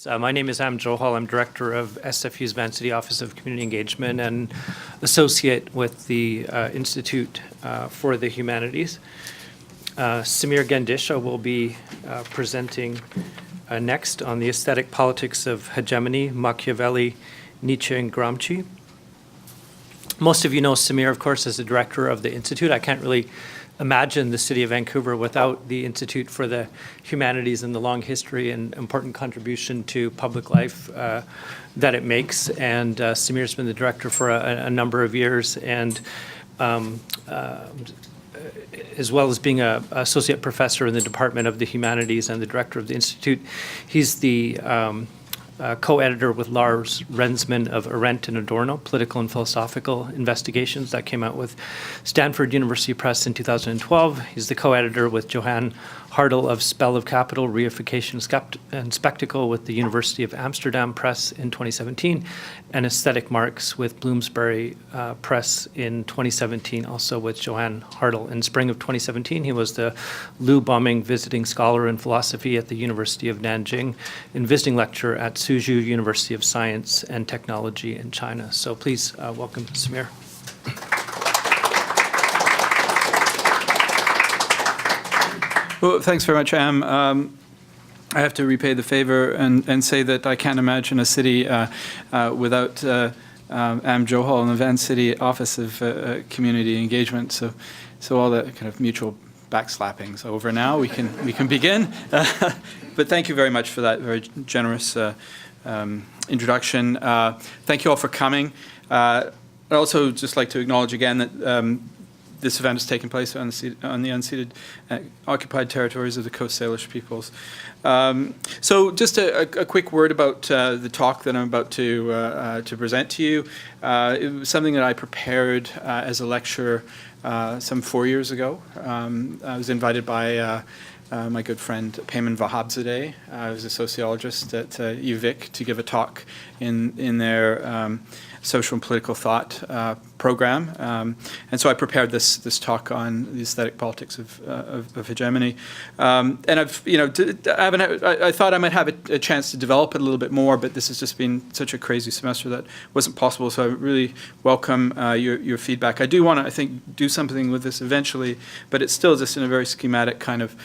My name is Johal. I'm director of SFU's Vancity Office of Community Engagement and associate with the Institute for the Humanities. Samir Gandesha will be presenting next on the aesthetic politics of hegemony, Machiavelli, Nietzsche, and Gramsci. Most of you know Samir, of course, as the director of the Institute. I can't really imagine the city of Vancouver without the Institute for the Humanities and the long history and important contribution to public life that it makes. And Samir's been the director for a number of years, and as well as being an associate professor in the Department of the Humanities and the director of the Institute. He's the co-editor with Lars Rensman of Arendt and Adorno, Political and Philosophical Investigations, that came out with Stanford University Press in 2012. He's the co-editor with Johan Hartel of Spell of Capital, Reification and Spectacle with the University of Amsterdam Press in 2017, and Aesthetic Marx with Bloomsbury Press in 2017, also with Johan Hartel. In spring of 2017, he was the Lou Bombing Visiting Scholar in Philosophy at the University of Nanjing and visiting lecturer at Suzhou University of Science and Technology in China. So please welcome Samir. Well, thanks very much, Am. I have to repay the favor and say that I can't imagine a city without Am Johal in the Vancity Office of Community Engagement. So all the kind of mutual backslapping's over now. We can begin. But thank you very much for that very generous introduction. Thank you all for coming. I'd also just like to acknowledge again that this event is taking place on the unceded occupied territories of the Coast Salish peoples. So just a quick word about the talk that I'm about to present to you. It was something that I prepared as a lecture some 4 years ago. I was invited by my good friend Payman Vahabzadeh, who's a sociologist at UVic, to give a talk in their social and political thought program, and so I prepared this talk on the aesthetic politics of hegemony, and I've I thought I might have a chance to develop it a little bit more, but this has just been such a crazy semester that wasn't possible. So I really welcome your feedback. I do want to, I think, do something with this eventually, but it's still just in a very schematic kind of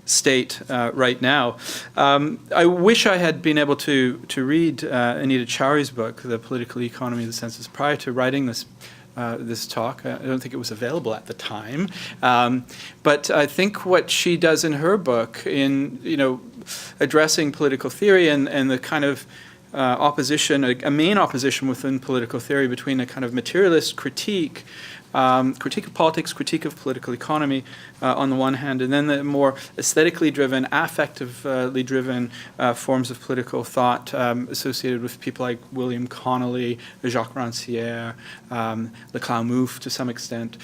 state right now. I wish I had been able to read Anita Chowdhury's book, The Political Economy of the Senses, prior to writing this talk. I don't think it was available at the time, but I think what she does in her book, in addressing political theory and the kind of opposition, a main opposition within political theory between a kind of materialist critique of politics, critique of political economy on the one hand, and then the more aesthetically driven, affectively driven forms of political thought associated with people like William Connolly, Jacques Rancière, Leclau Mouffe to some extent.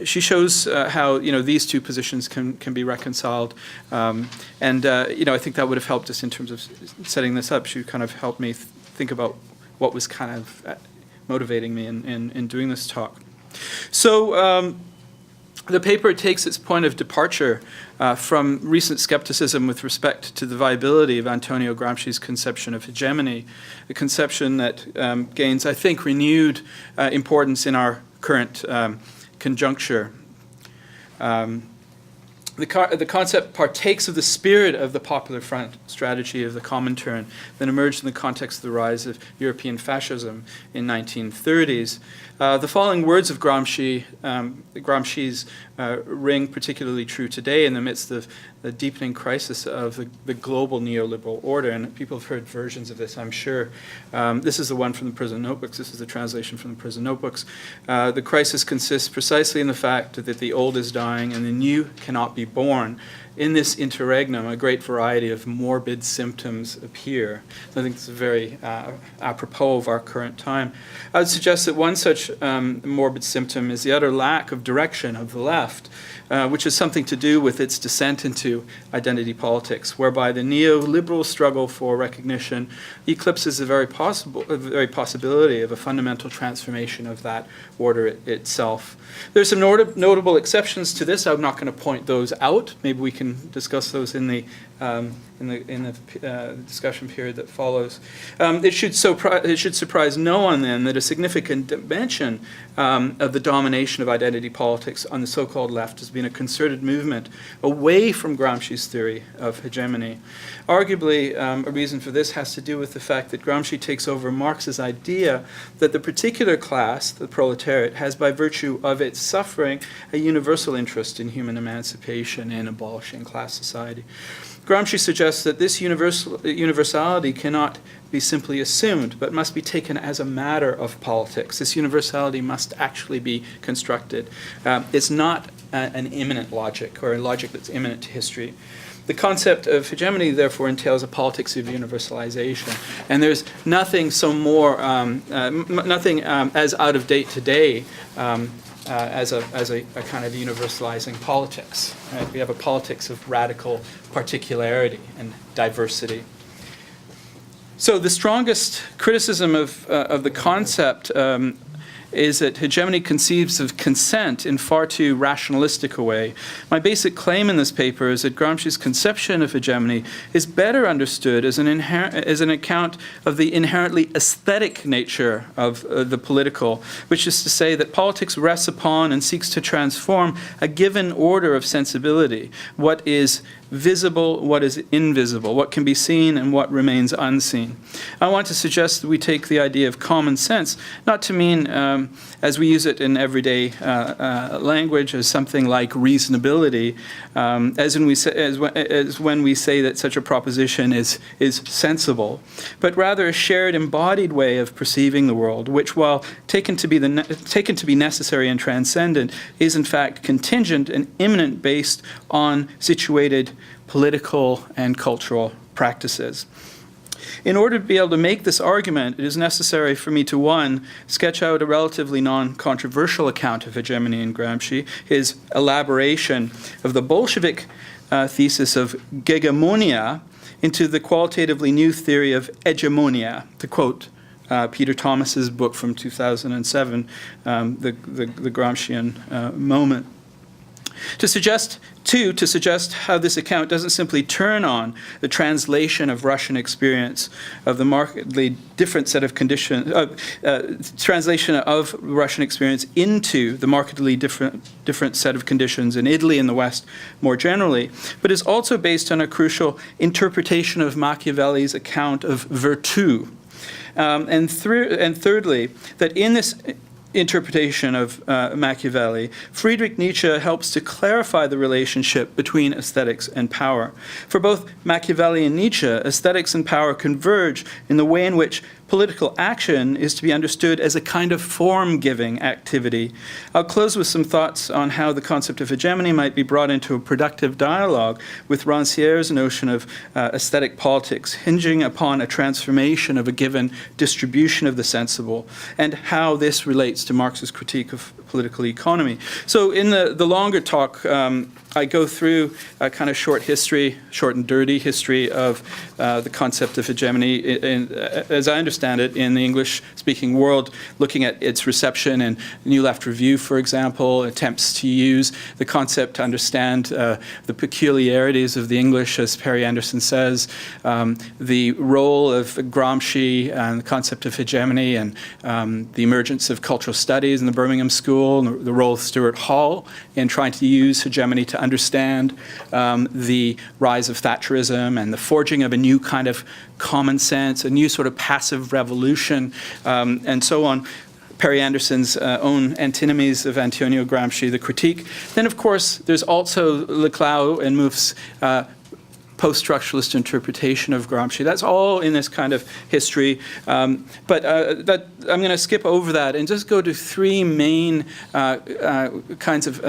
She shows how these two positions can be reconciled, and I think that would have helped us in terms of setting this up. She kind of helped me think about what was kind of motivating me in doing this talk. So the paper takes its point of departure from recent skepticism with respect to the viability of Antonio Gramsci's conception of hegemony, a conception that gains, I think, renewed importance in our current conjuncture. The concept partakes of the spirit of the Popular Front strategy of the Comintern that emerged in the context of the rise of European fascism in 1930s. The following words of Gramsci's ring particularly true today in the midst of the deepening crisis of the global neoliberal order, and people have heard versions of this, I'm sure. This is the one from the Prison Notebooks. This is the translation from the Prison Notebooks. The crisis consists precisely in the fact that the old is dying and the new cannot be born. In this interregnum, a great variety of morbid symptoms appear. I think this is very apropos of our current time. I would suggest that one such morbid symptom is the utter lack of direction of the left, which has something to do with its descent into identity politics, whereby the neoliberal struggle for recognition eclipses the very possibility of a fundamental transformation of that order itself. There's some notable exceptions to this. I'm not going to point those out. Maybe we can discuss those in the in the discussion period that follows. It should surprise no one then that a significant dimension of the domination of identity politics on the so-called left has been a concerted movement away from Gramsci's theory of hegemony. Arguably, a reason for this has to do with the fact that Gramsci takes over Marx's idea that the particular class, the proletariat, has by virtue of its suffering a universal interest in human emancipation and abolishing class society. Gramsci suggests that this universality cannot be simply assumed, but must be taken as a matter of politics. This universality must actually be constructed. It's not an immanent logic, or a logic that's immanent to history. The concept of hegemony, therefore, entails a politics of universalization, and there's nothing as out of date today as a kind of universalizing politics. Right? We have a politics of radical particularity and diversity. So the strongest criticism of the concept is that hegemony conceives of consent in far too rationalistic a way. My basic claim in this paper is that Gramsci's conception of hegemony is better understood as an account of the inherently aesthetic nature of the political, which is to say that politics rests upon and seeks to transform a given order of sensibility, what is visible, what is invisible, what can be seen and what remains unseen. I want to suggest that we take the idea of common sense, not to mean, as we use it in everyday language, as something like reasonability, as when we say that such a proposition is sensible, but rather a shared embodied way of perceiving the world, which, while taken to be necessary and transcendent, is in fact contingent and immanent based on situated political and cultural practices. In order to be able to make this argument, it is necessary for me to, one, sketch out a relatively non-controversial account of hegemony in Gramsci, his elaboration of the Bolshevik thesis of Hegemonia into the qualitatively new theory of hegemonia, to quote Peter Thomas's book from 2007, the Gramscian Moment. To suggest how this account doesn't simply turn on the translation of Russian experience of the markedly different set of conditions, translation of Russian experience into the markedly different set of conditions in Italy and the West more generally, but is also based on a crucial interpretation of Machiavelli's account of virtu. And thirdly, that in this interpretation of Machiavelli, Friedrich Nietzsche helps to clarify the relationship between aesthetics and power. For both Machiavelli and Nietzsche, aesthetics and power converge in the way in which political action is to be understood as a kind of form-giving activity. I'll close with some thoughts on how the concept of hegemony might be brought into a productive dialogue with Rancière's notion of aesthetic politics, hinging upon a transformation of a given distribution of the sensible, and how this relates to Marx's critique of political economy. So in the longer talk, I go through a kind of short and dirty history of the concept of hegemony, as I understand it, in the English-speaking world, looking at its reception in New Left Review, for example, attempts to use the concept to understand the peculiarities of the English, as Perry Anderson says, the role of Gramsci and the concept of hegemony, and the emergence of cultural studies in the Birmingham School, and the role of Stuart Hall in trying to use hegemony to understand the rise of Thatcherism and the forging of a new kind of common sense, a new sort of passive revolution, and so on. Perry Anderson's own antinomies of Antonio Gramsci, the critique. Then, of course, there's also Leclau and Mouffe's post-structuralist interpretation of Gramsci. That's all in this kind of history. But I'm going to skip over that and just go to three main kinds of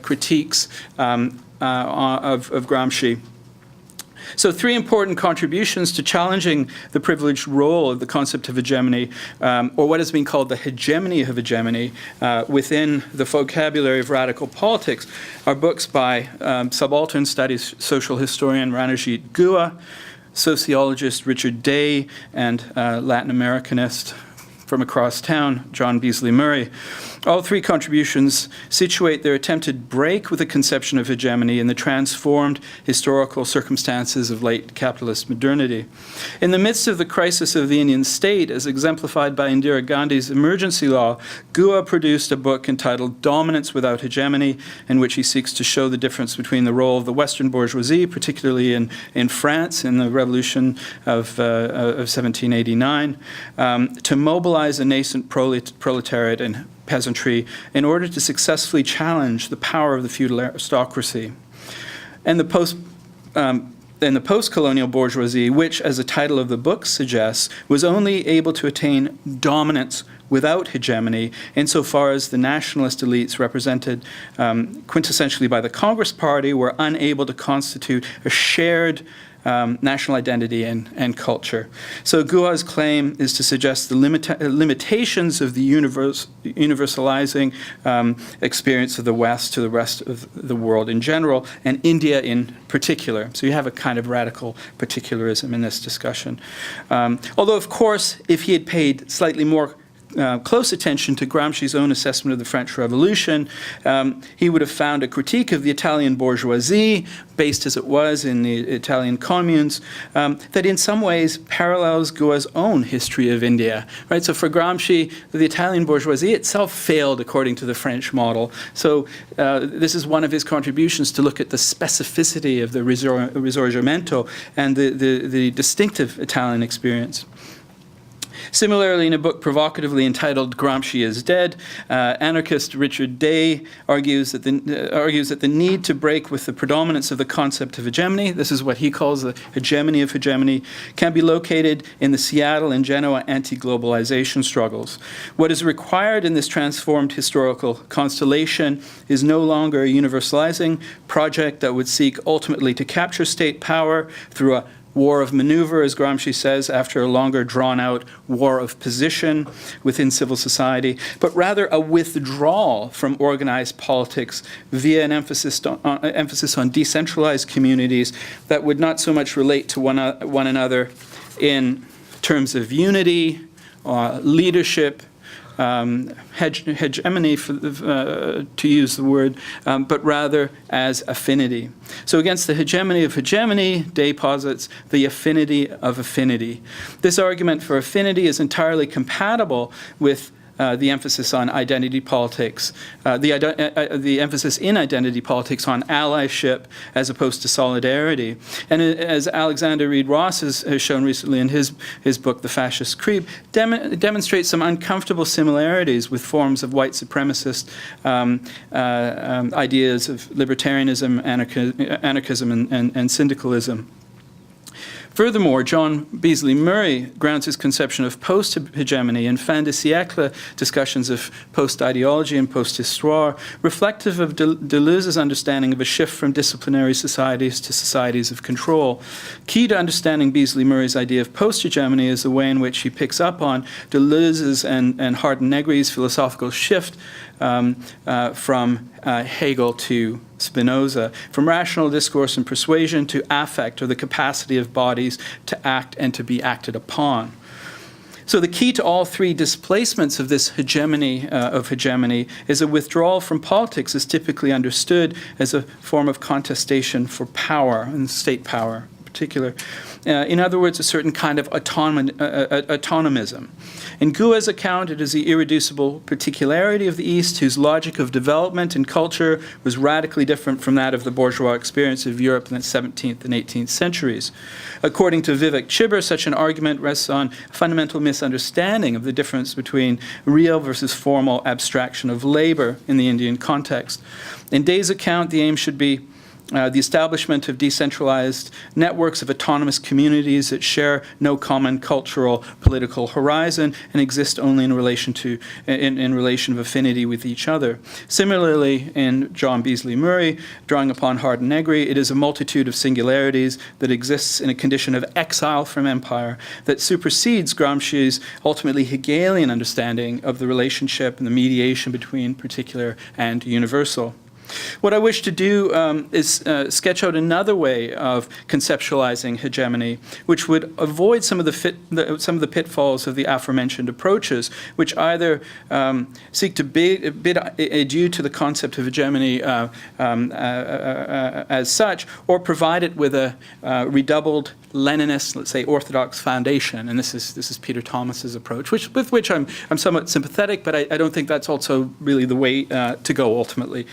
critiques of Gramsci. So three important contributions to challenging the privileged role of the concept of hegemony, or what has been called the hegemony of hegemony, within the vocabulary of radical politics, are books by subaltern studies social historian Ranajit Guha, sociologist Richard Day, and Latin Americanist, from across town, John Beasley Murray. All three contributions situate their attempted break with the conception of hegemony in the transformed historical circumstances of late capitalist modernity. In the midst of the crisis of the Indian state, as exemplified by Indira Gandhi's emergency law, Guha produced a book entitled Dominance Without Hegemony, in which he seeks to show the difference between the role of the Western bourgeoisie, particularly in France in the revolution of 1789, to mobilize a nascent proletariat and peasantry in order to successfully challenge the power of the feudal aristocracy. And the post-colonial bourgeoisie, which, as the title of the book suggests, was only able to attain dominance without hegemony, insofar as the nationalist elites represented quintessentially by the Congress Party were unable to constitute a shared national identity and culture. So Guha's claim is to suggest the limitations of the universalizing experience of the West to the rest of the world in general, and India in particular. So you have a kind of radical particularism in this discussion. Although, of course, if he had paid slightly more close attention to Gramsci's own assessment of the French Revolution, he would have found a critique of the Italian bourgeoisie, based as it was in the Italian communes, that in some ways parallels Guha's own history of India. Right? So for Gramsci, the Italian bourgeoisie itself failed according to the French model. So this is one of his contributions, to look at the specificity of the Risorgimento and the distinctive Italian experience. Similarly, in a book provocatively entitled Gramsci is Dead, anarchist Richard Day argues that the need to break with the predominance of the concept of hegemony, this is what he calls the hegemony of hegemony, can be located in the Seattle and Genoa anti-globalization struggles. What is required in this transformed historical constellation is no longer a universalizing project that would seek ultimately to capture state power through a war of maneuver, as Gramsci says, after a longer drawn-out war of position within civil society, but rather a withdrawal from organized politics via an emphasis on decentralized communities that would not so much relate to one another in terms of unity, leadership, hegemony, to use the word, but rather as affinity. So against the hegemony of hegemony, Day posits the affinity of affinity. This argument for affinity is entirely compatible with the emphasis on identity politics, the emphasis in identity politics on allyship as opposed to solidarity. And as Alexander Reed Ross has shown recently in his book, The Fascist Creep, demonstrates some uncomfortable similarities with forms of white supremacist ideas of libertarianism, anarchism, and syndicalism. Furthermore, John Beasley Murray grounds his conception of post-hegemony in fin de siècle discussions of post-ideology and post-histoire, reflective of Deleuze's understanding of a shift from disciplinary societies to societies of control. Key to understanding Beasley Murray's idea of post-hegemony is the way in which he picks up on Deleuze's and Harden-Negri's philosophical shift from Hegel to Spinoza, from rational discourse and persuasion to affect, or the capacity of bodies to act and to be acted upon. So the key to all three displacements of this hegemony is a withdrawal from politics as typically understood as a form of contestation for power, and state power in particular. In other words, a certain kind of autonomism. In Guha's account, it is the irreducible particularity of the East, whose logic of development and culture was radically different from that of the bourgeois experience of Europe in the 17th and 18th centuries. According to Vivek Chibber, such an argument rests on a fundamental misunderstanding of the difference between real versus formal abstraction of labor in the Indian context. In Day's account, the aim should be the establishment of decentralized networks of autonomous communities that share no common cultural, political horizon and exist only in relation of affinity with each other. Similarly, in John Beasley Murray, drawing upon Harden-Negri, it is a multitude of singularities that exists in a condition of exile from empire that supersedes Gramsci's ultimately Hegelian understanding of the relationship and the mediation between particular and universal. What I wish to do is sketch out another way of conceptualizing hegemony, which would avoid some of the pitfalls of the aforementioned approaches, which either seek to bid adieu to the concept of hegemony as such, or provide it with a redoubled Leninist, let's say, orthodox foundation. And this is Peter Thomas's approach, with which I'm somewhat sympathetic, but I don't think that's also really the way to go ultimately.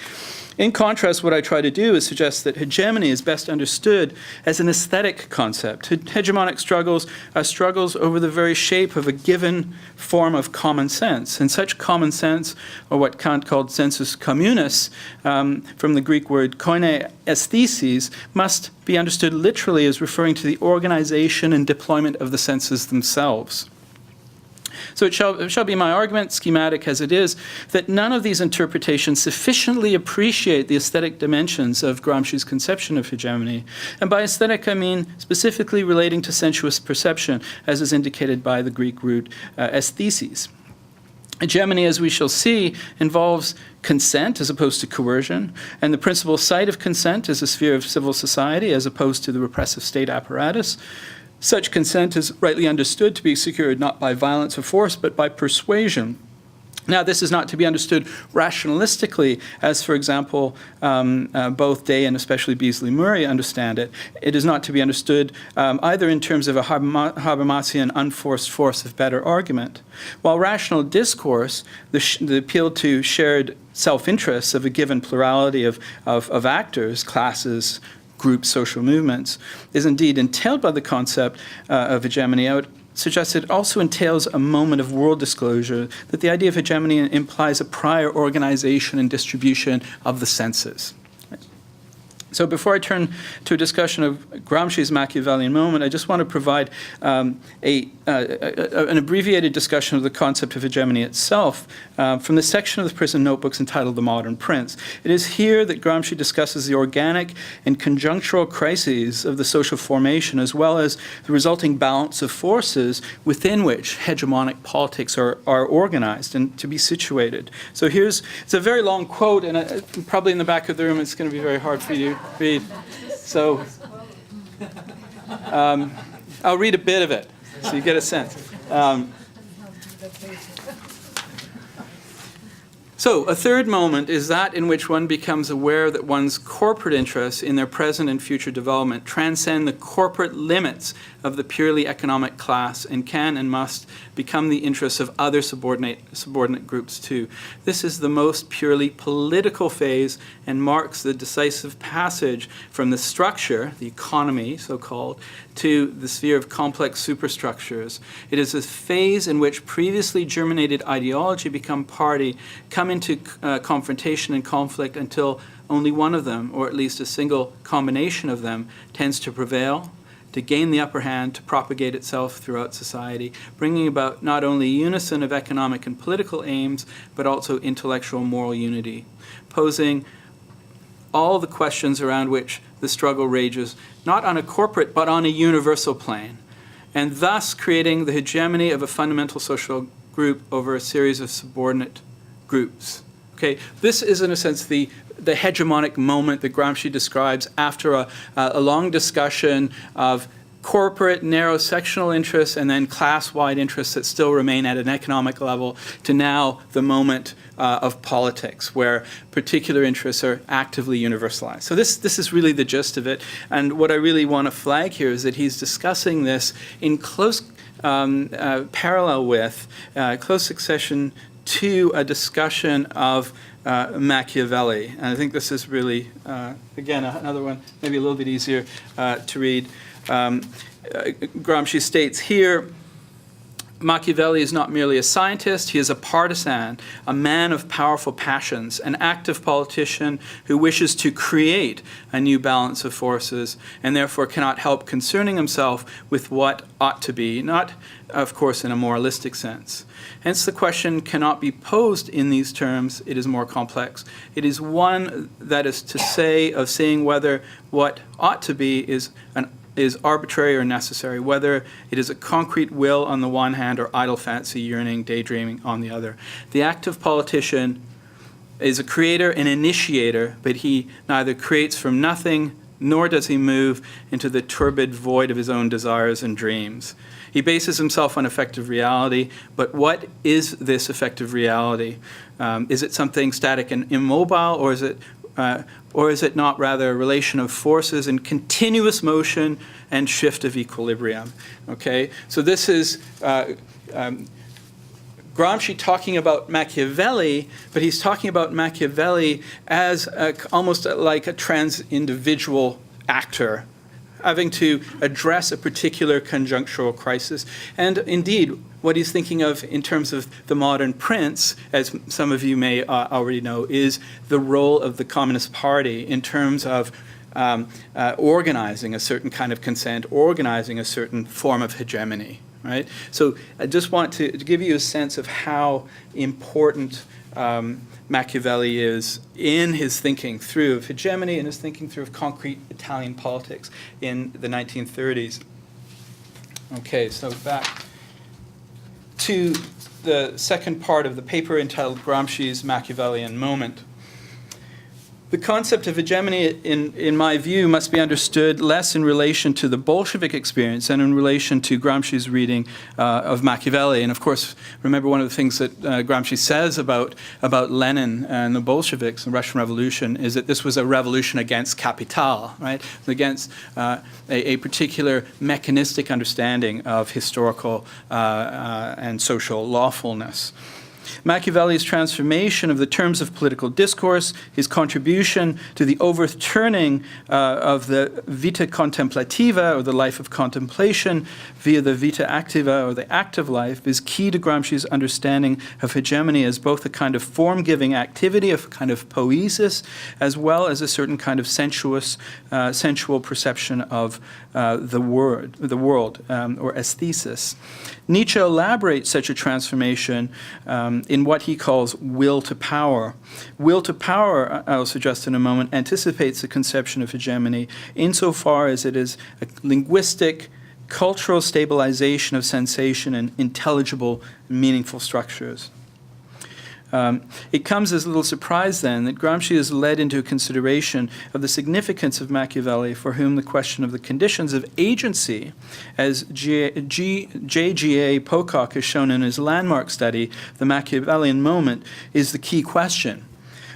In contrast, what I try to do is suggest that hegemony is best understood as an aesthetic concept. Hegemonic struggles are struggles over the very shape of a given form of common sense. And such common sense, or what Kant called sensus communis, from the Greek word koine aestheses, must be understood literally as referring to the organization and deployment of the senses themselves. So it shall be my argument, schematic as it is, that none of these interpretations sufficiently appreciate the aesthetic dimensions of Gramsci's conception of hegemony. And by aesthetic, I mean specifically relating to sensuous perception, as is indicated by the Greek root aestheses. Hegemony, as we shall see, involves consent as opposed to coercion, and the principal site of consent is the sphere of civil society as opposed to the repressive state apparatus. Such consent is rightly understood to be secured not by violence or force, but by persuasion. Now, this is not to be understood rationalistically, as, for example, both Day and especially Beasley-Murray understand it. It is not to be understood either in terms of a Habermasian unforced force of better argument. While rational discourse, the appeal to shared self-interests of a given plurality of actors, classes, groups, social movements, is indeed entailed by the concept of hegemony, I would suggest it also entails a moment of world disclosure, that the idea of hegemony implies a prior organization and distribution of the senses. So before I turn to a discussion of Gramsci's Machiavellian Moment, I just want to provide an abbreviated discussion of the concept of hegemony itself from the section of the prison notebooks entitled The Modern Prince. It is here that Gramsci discusses the organic and conjunctural crises of the social formation, as well as the resulting balance of forces within which hegemonic politics are organized and to be situated. So it's a very long quote, and probably in the back of the room it's going to be very hard for you to read. So I'll read a bit of it so you get a sense. So a third moment is that in which one becomes aware that one's corporate interests in their present and future development transcend the corporate limits of the purely economic class and can and must become the interests of other subordinate groups too. This is the most purely political phase and marks the decisive passage from the structure, the economy so-called, to the sphere of complex superstructures. It is a phase in which previously germinated ideology come into confrontation and conflict until only one of them, or at least a single combination of them, tends to prevail, to gain the upper hand, to propagate itself throughout society, bringing about not only unison of economic and political aims, but also intellectual moral unity, posing all the questions around which the struggle rages, not on a corporate, but on a universal plane, and thus creating the hegemony of a fundamental social group over a series of subordinate groups. Okay, this is in a sense the hegemonic moment that Gramsci describes after a long discussion of corporate, narrow sectional interests and then class-wide interests that still remain at an economic level, to now the moment of politics, where particular interests are actively universalized. So this is really the gist of it. And what I really want to flag here is that he's discussing this in close parallel with, close succession to a discussion of Machiavelli. And I think this is really, again, another one, maybe a little bit easier to read. Gramsci states here, Machiavelli is not merely a scientist, he is a partisan, a man of powerful passions, an active politician who wishes to create a new balance of forces and therefore cannot help concerning himself with what ought to be, not, of course, in a moralistic sense. Hence, the question cannot be posed in these terms. It is more complex. It is one that is to say of saying whether what ought to be is arbitrary or necessary, whether it is a concrete will on the one hand or idle fancy, yearning, daydreaming on the other. The active politician is a creator and initiator, but he neither creates from nothing, nor does he move into the turbid void of his own desires and dreams. He bases himself on effective reality, but what is this effective reality? Is it something static and immobile, or is it not rather a relation of forces in continuous motion and shift of equilibrium? Okay, so this is Gramsci talking about Machiavelli, but he's talking about Machiavelli as almost like a trans-individual actor, having to address a particular conjunctural crisis. And indeed, what he's thinking of in terms of the modern prince, as some of you may already know, is the role of the Communist Party in terms of organizing a certain kind of consent, organizing a certain form of hegemony. Right? So I just want to give you a sense of how important Machiavelli is in his thinking through of hegemony and his thinking through of concrete Italian politics in the 1930s. Okay, so back to the second part of the paper entitled Gramsci's Machiavellian Moment. The concept of hegemony, in my view, must be understood less in relation to the Bolshevik experience and in relation to Gramsci's reading of Machiavelli. And of course, remember one of the things that Gramsci says about Lenin and the Bolsheviks, the Russian Revolution, is that this was a revolution against capital, right? Against a particular mechanistic understanding of historical and social lawfulness. Machiavelli's transformation of the terms of political discourse, his contribution to the overturning of the vita contemplativa, or the life of contemplation, via the vita activa, or the active life, is key to Gramsci's understanding of hegemony as both a kind of form-giving activity, a kind of poiesis, as well as a certain kind of sensual perception of the world, or aesthesis. Nietzsche elaborates such a transformation in what he calls will to power. Will to power, I'll suggest in a moment, anticipates the conception of hegemony insofar as it is a linguistic, cultural stabilization of sensation and intelligible, meaningful structures. It comes as a little surprise, then, that Gramsci is led into a consideration of the significance of Machiavelli, for whom the question of the conditions of agency, as J.G.A. Pocock has shown in his landmark study, The Machiavellian Moment, is the key question.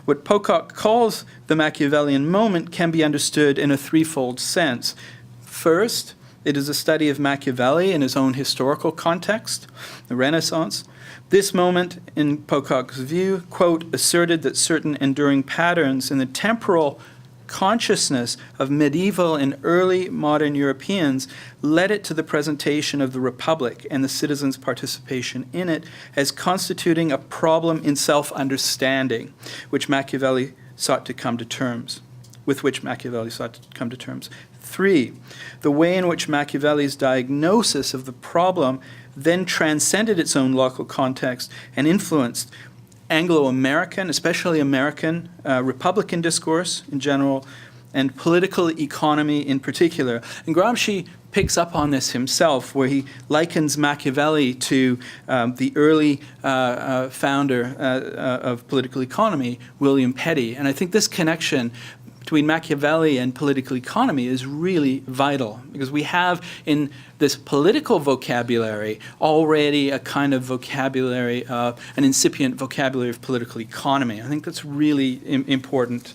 What Pocock calls the Machiavellian moment can be understood in a threefold sense. First, it is a study of Machiavelli in his own historical context, the Renaissance. This moment, in Pocock's view, quote, asserted that certain enduring patterns in the temporal consciousness of medieval and early modern Europeans led it to the presentation of the Republic and the citizens' participation in it as constituting a problem in self-understanding, with which Machiavelli sought to come to terms. 3, the way in which Machiavelli's diagnosis of the problem then transcended its own local context and influenced Anglo-American, especially American, Republican discourse in general, and political economy in particular. And Gramsci picks up on this himself, where he likens Machiavelli to the early founder of political economy, William Petty. And I think this connection between Machiavelli and political economy is really vital, because we have in this political vocabulary already a kind of vocabulary, an incipient vocabulary of political economy. I think that's really important.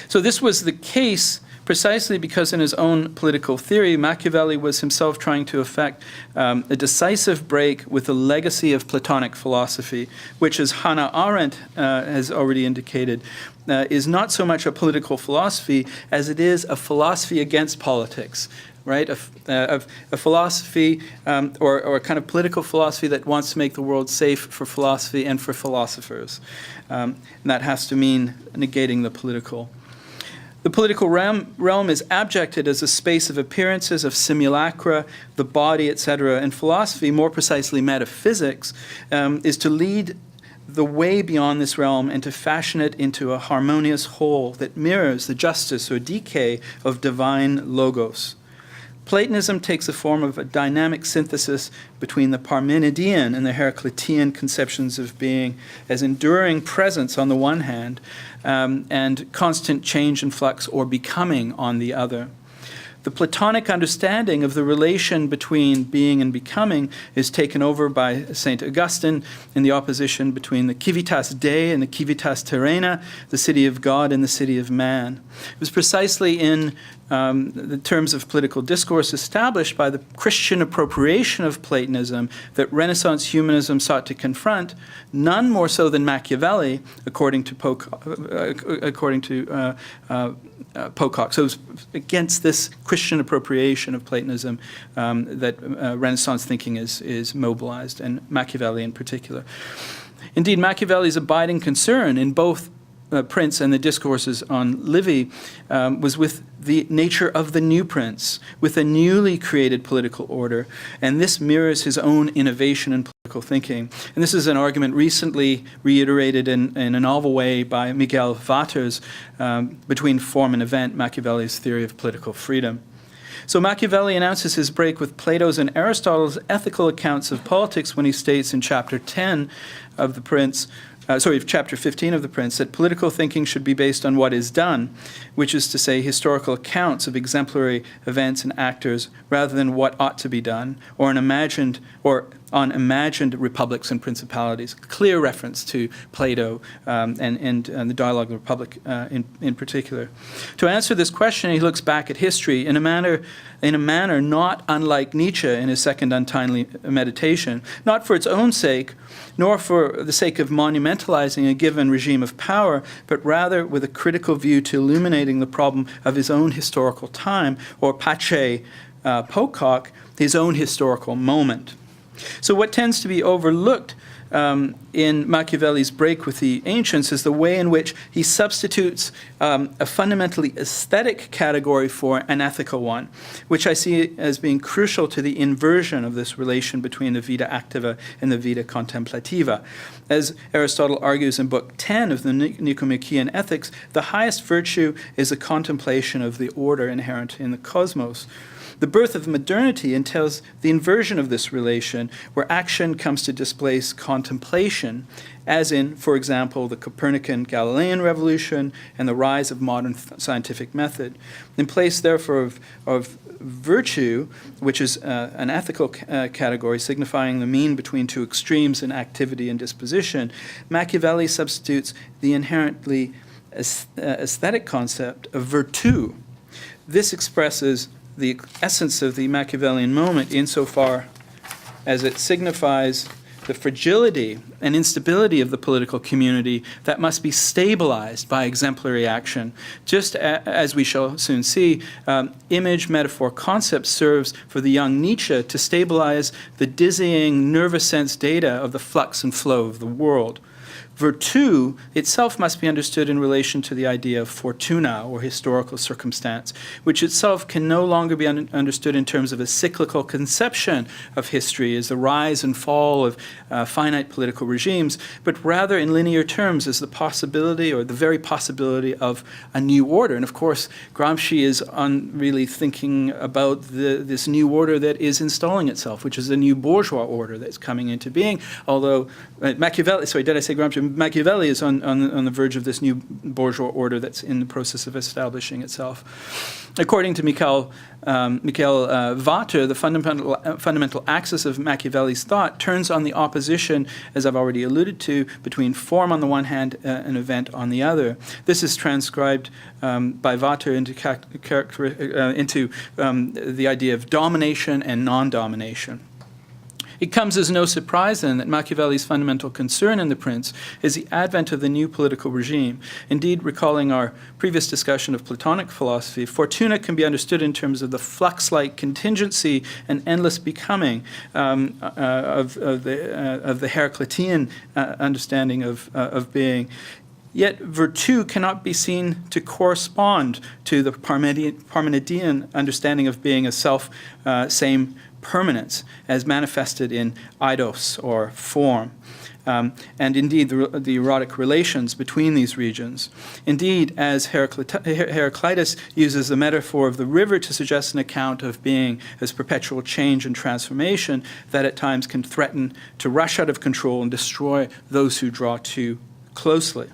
So this was the case precisely because in his own political theory, Machiavelli was himself trying to effect a decisive break with the legacy of Platonic philosophy, which, as Hannah Arendt has already indicated, is not so much a political philosophy as it is a philosophy against politics, right? A philosophy or a kind of political philosophy that wants to make the world safe for philosophy and for philosophers. And that has to mean negating the political. The political realm is abjected as a space of appearances, of simulacra, the body, etc. And philosophy, more precisely metaphysics, is to lead the way beyond this realm and to fashion it into a harmonious whole that mirrors the justice or decay of divine logos. Platonism takes the form of a dynamic synthesis between the Parmenidean and the Heraclitean conceptions of being as enduring presence on the one hand, and constant change and flux or becoming on the other. The Platonic understanding of the relation between being and becoming is taken over by St. Augustine in the opposition between the civitas Dei and the civitas terrena, the city of God and the city of man. It was precisely in the terms of political discourse established by the Christian appropriation of Platonism that Renaissance humanism sought to confront, none more so than Machiavelli, according to Pocock. So it was against this Christian appropriation of Platonism that Renaissance thinking is mobilized, and Machiavelli in particular. Indeed, Machiavelli's abiding concern in both Prince and the discourses on Livy was with the nature of the new prince, with a newly created political order, and this mirrors his own innovation in political thinking. And this is an argument recently reiterated in a novel way by Miguel Vater's Between Form and Event, Machiavelli's Theory of Political Freedom. So Machiavelli announces his break with Plato's and Aristotle's ethical accounts of politics when he states in chapter 10 of the Prince, chapter 15 of The Prince, that political thinking should be based on what is done, which is to say historical accounts of exemplary events and actors rather than what ought to be done, or on imagined republics and principalities. Clear reference to Plato and the Dialogue of the Republic in particular. To answer this question, he looks back at history in a manner not unlike Nietzsche in his second untimely meditation, not for its own sake, nor for the sake of monumentalizing a given regime of power, but rather with a critical view to illuminating the problem of his own historical time, or Pace Pocock, his own historical moment. So what tends to be overlooked in Machiavelli's break with the ancients is the way in which he substitutes a fundamentally aesthetic category for an ethical one, which I see as being crucial to the inversion of this relation between the vita activa and the vita contemplativa. As Aristotle argues in Book 10 of the Nicomachean Ethics, the highest virtue is the contemplation of the order inherent in the cosmos. The birth of modernity entails the inversion of this relation, where action comes to displace contemplation, as in, for example, the Copernican Galilean revolution and the rise of modern scientific method. In place, therefore, of virtue, which is an ethical category signifying the mean between two extremes in activity and disposition, Machiavelli substitutes the inherently aesthetic concept of virtu. This expresses the essence of the Machiavellian moment insofar as it signifies the fragility and instability of the political community that must be stabilized by exemplary action. Just as we shall soon see, image, metaphor, concept serves for the young Nietzsche to stabilize the dizzying nervous sense data of the flux and flow of the world. Virtu itself must be understood in relation to the idea of fortuna, or historical circumstance, which itself can no longer be understood in terms of a cyclical conception of history as the rise and fall of finite political regimes, but rather in linear terms as the possibility, or the very possibility, of a new order. And of course, Gramsci is really thinking about this new order that is installing itself, which is a new bourgeois order that's coming into being, although Machiavelli is on the verge of this new bourgeois order that's in the process of establishing itself. According to Miguel Vater, the fundamental axis of Machiavelli's thought turns on the opposition, as I've already alluded to, between form on the one hand and event on the other. This is transcribed by Vater into the idea of domination and non-domination. It comes as no surprise, then, that Machiavelli's fundamental concern in The Prince is the advent of the new political regime. Indeed, recalling our previous discussion of Platonic philosophy, fortuna can be understood in terms of the flux-like contingency and endless becoming of the Heraclitean understanding of being. Yet virtu cannot be seen to correspond to the Parmenidean understanding of being a self-same permanence, as manifested in eidos, or form. And indeed the erotic relations between these regions. Indeed, as Heraclitus uses the metaphor of the river to suggest an account of being as perpetual change and transformation that at times can threaten to rush out of control and destroy those who draw too closely.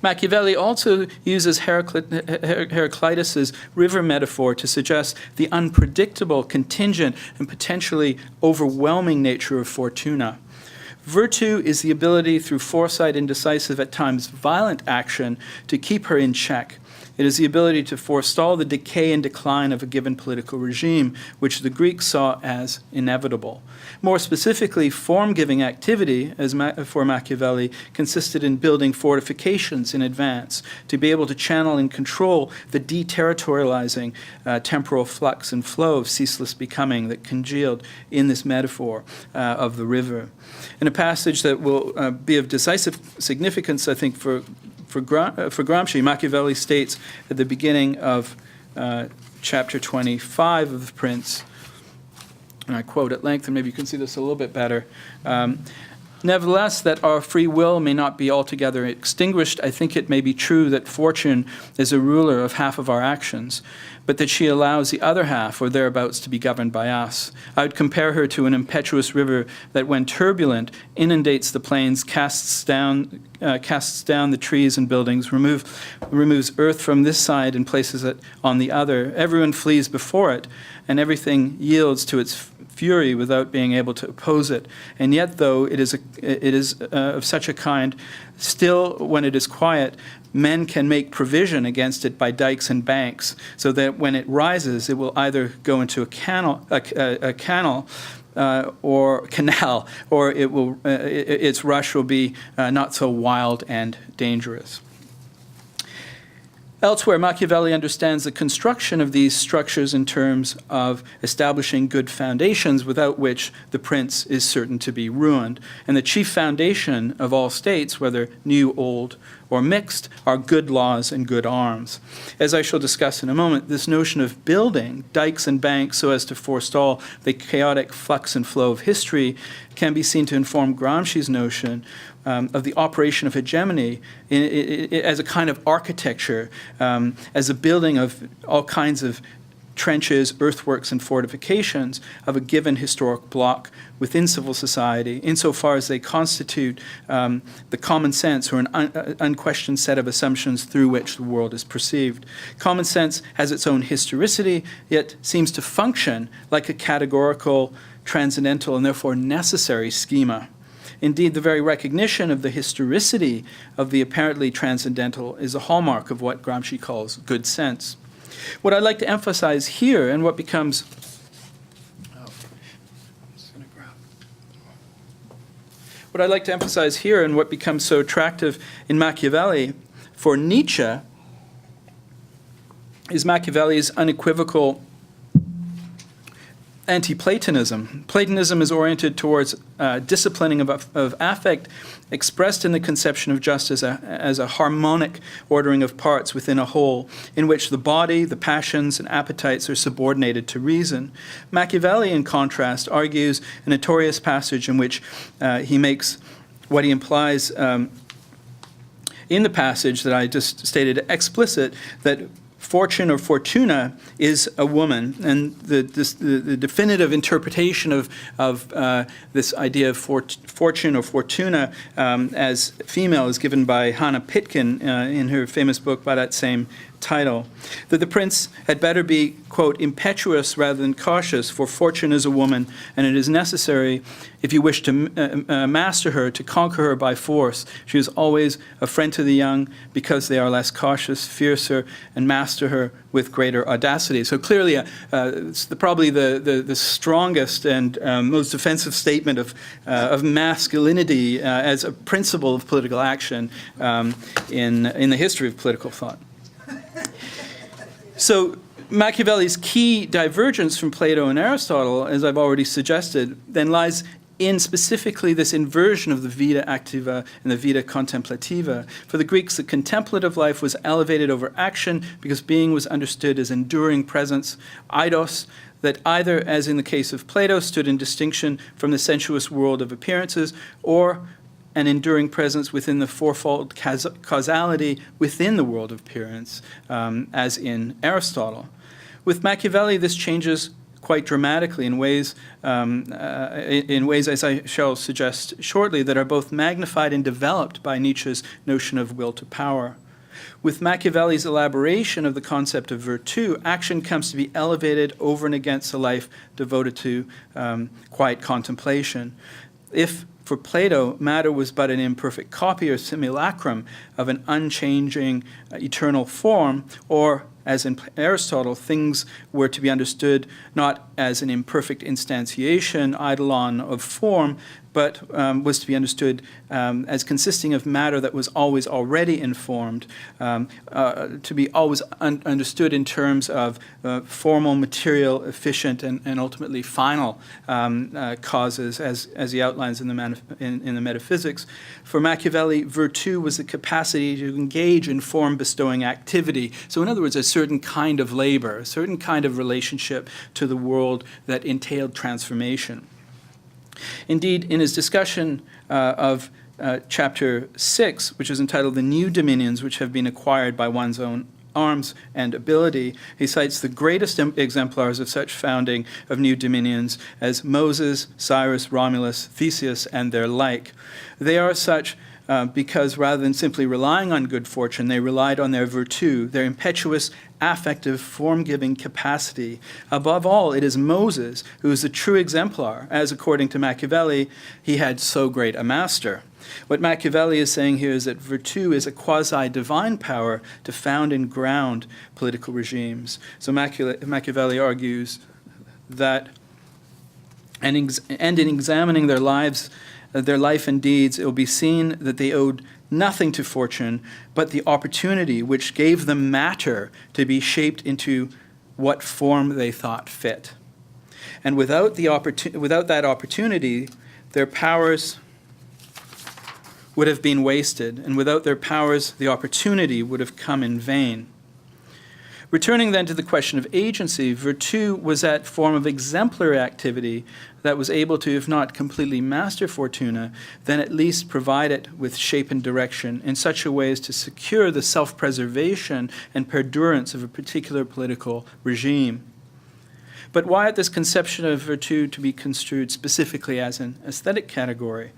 Machiavelli also uses Heraclitus's river metaphor to suggest the unpredictable, contingent, and potentially overwhelming nature of fortuna. Virtu is the ability through foresight and decisive, at times violent action, to keep her in check. It is the ability to forestall the decay and decline of a given political regime, which the Greeks saw as inevitable. More specifically, form-giving activity, as for Machiavelli, consisted in building fortifications in advance to be able to channel and control the deterritorializing temporal flux and flow of ceaseless becoming that congealed in this metaphor of the river. In a passage that will be of decisive significance, I think, for Gramsci, Machiavelli states at the beginning of chapter 25 of The Prince, and I quote at length, and maybe you can see this a little bit better, nevertheless, that our free will may not be altogether extinguished, I think it may be true that fortune is a ruler of half of our actions, but that she allows the other half, or thereabouts, to be governed by us. I would compare her to an impetuous river that, when turbulent, inundates the plains, casts down the trees and buildings, removes earth from this side and places it on the other. Everyone flees before it, and everything yields to its fury without being able to oppose it. And yet, though it is of such a kind, still, when it is quiet, men can make provision against it by dikes and banks, so that when it rises, it will either go into a canal, or canal, or its rush will be not so wild and dangerous. Elsewhere, Machiavelli understands the construction of these structures in terms of establishing good foundations, without which the prince is certain to be ruined. And the chief foundation of all states, whether new, old, or mixed, are good laws and good arms. As I shall discuss in a moment, this notion of building dikes and banks so as to forestall the chaotic flux and flow of history can be seen to inform Gramsci's notion of the operation of hegemony as a kind of architecture, as a building of all kinds of trenches, earthworks, and fortifications of a given historic block within civil society, insofar as they constitute the common sense, or an unquestioned set of assumptions through which the world is perceived. Common sense has its own historicity, yet seems to function like a categorical, transcendental, and therefore necessary schema. Indeed, the very recognition of the historicity of the apparently transcendental is a hallmark of what Gramsci calls good sense. What I'd like to emphasize here, and what becomes so attractive in Machiavelli for Nietzsche, is Machiavelli's unequivocal anti-Platonism. Platonism is oriented towards disciplining of affect, expressed in the conception of justice as a harmonic ordering of parts within a whole, in which the body, the passions, and appetites are subordinated to reason. Machiavelli, in contrast, argues a notorious passage in which he makes what he implies in the passage that I just stated explicit, that fortune or fortuna is a woman, and the definitive interpretation of this idea of fortune or fortuna as female is given by Hannah Pitkin in her famous book by that same title, that the prince had better be, quote, impetuous rather than cautious, for fortune is a woman, and it is necessary, if you wish to master her, to conquer her by force. She is always a friend to the young, because they are less cautious, fiercer, and master her with greater audacity. So clearly, it's probably the strongest and most offensive statement of masculinity as a principle of political action in the history of political thought. So Machiavelli's key divergence from Plato and Aristotle, as I've already suggested, then lies in specifically this inversion of the vita activa and the vita contemplativa. For the Greeks, the contemplative life was elevated over action because being was understood as enduring presence, eidos, that either, as in the case of Plato, stood in distinction from the sensuous world of appearances, or an enduring presence within the fourfold causality within the world of appearance, as in Aristotle. With Machiavelli, this changes quite dramatically in ways, as I shall suggest shortly, that are both magnified and developed by Nietzsche's notion of will to power. With Machiavelli's elaboration of the concept of virtu, action comes to be elevated over and against a life devoted to quiet contemplation. If, for Plato, matter was but an imperfect copy or simulacrum of an unchanging eternal form, or, as in Aristotle, things were to be understood not as an imperfect instantiation, eidolon of form, but was to be understood as consisting of matter that was always already informed, to be always understood in terms of formal, material, efficient, and ultimately final causes, as he outlines in the Metaphysics. For Machiavelli, virtu was the capacity to engage in form-bestowing activity. So in other words, a certain kind of labor, a certain kind of relationship to the world that entailed transformation. Indeed, in his discussion of chapter 6, which is entitled The New Dominions Which Have Been Acquired by One's Own Arms and Ability, he cites the greatest exemplars of such founding of new dominions as Moses, Cyrus, Romulus, Theseus, and their like. They are such because rather than simply relying on good fortune, they relied on their virtu, their impetuous, affective, form-giving capacity. Above all, it is Moses who is the true exemplar, as according to Machiavelli, he had so great a master. What Machiavelli is saying here is that virtu is a quasi-divine power to found and ground political regimes. So Machiavelli argues that, and in examining their life and deeds, it will be seen that they owed nothing to fortune, but the opportunity which gave them matter to be shaped into what form they thought fit. And without that opportunity, their powers would have been wasted, and without their powers, the opportunity would have come in vain. Returning then to the question of agency, virtu was that form of exemplary activity that was able to, if not completely master fortuna, then at least provide it with shape and direction in such a way as to secure the self-preservation and perdurance of a particular political regime. But why ought this conception of virtu to be construed specifically as an aesthetic category?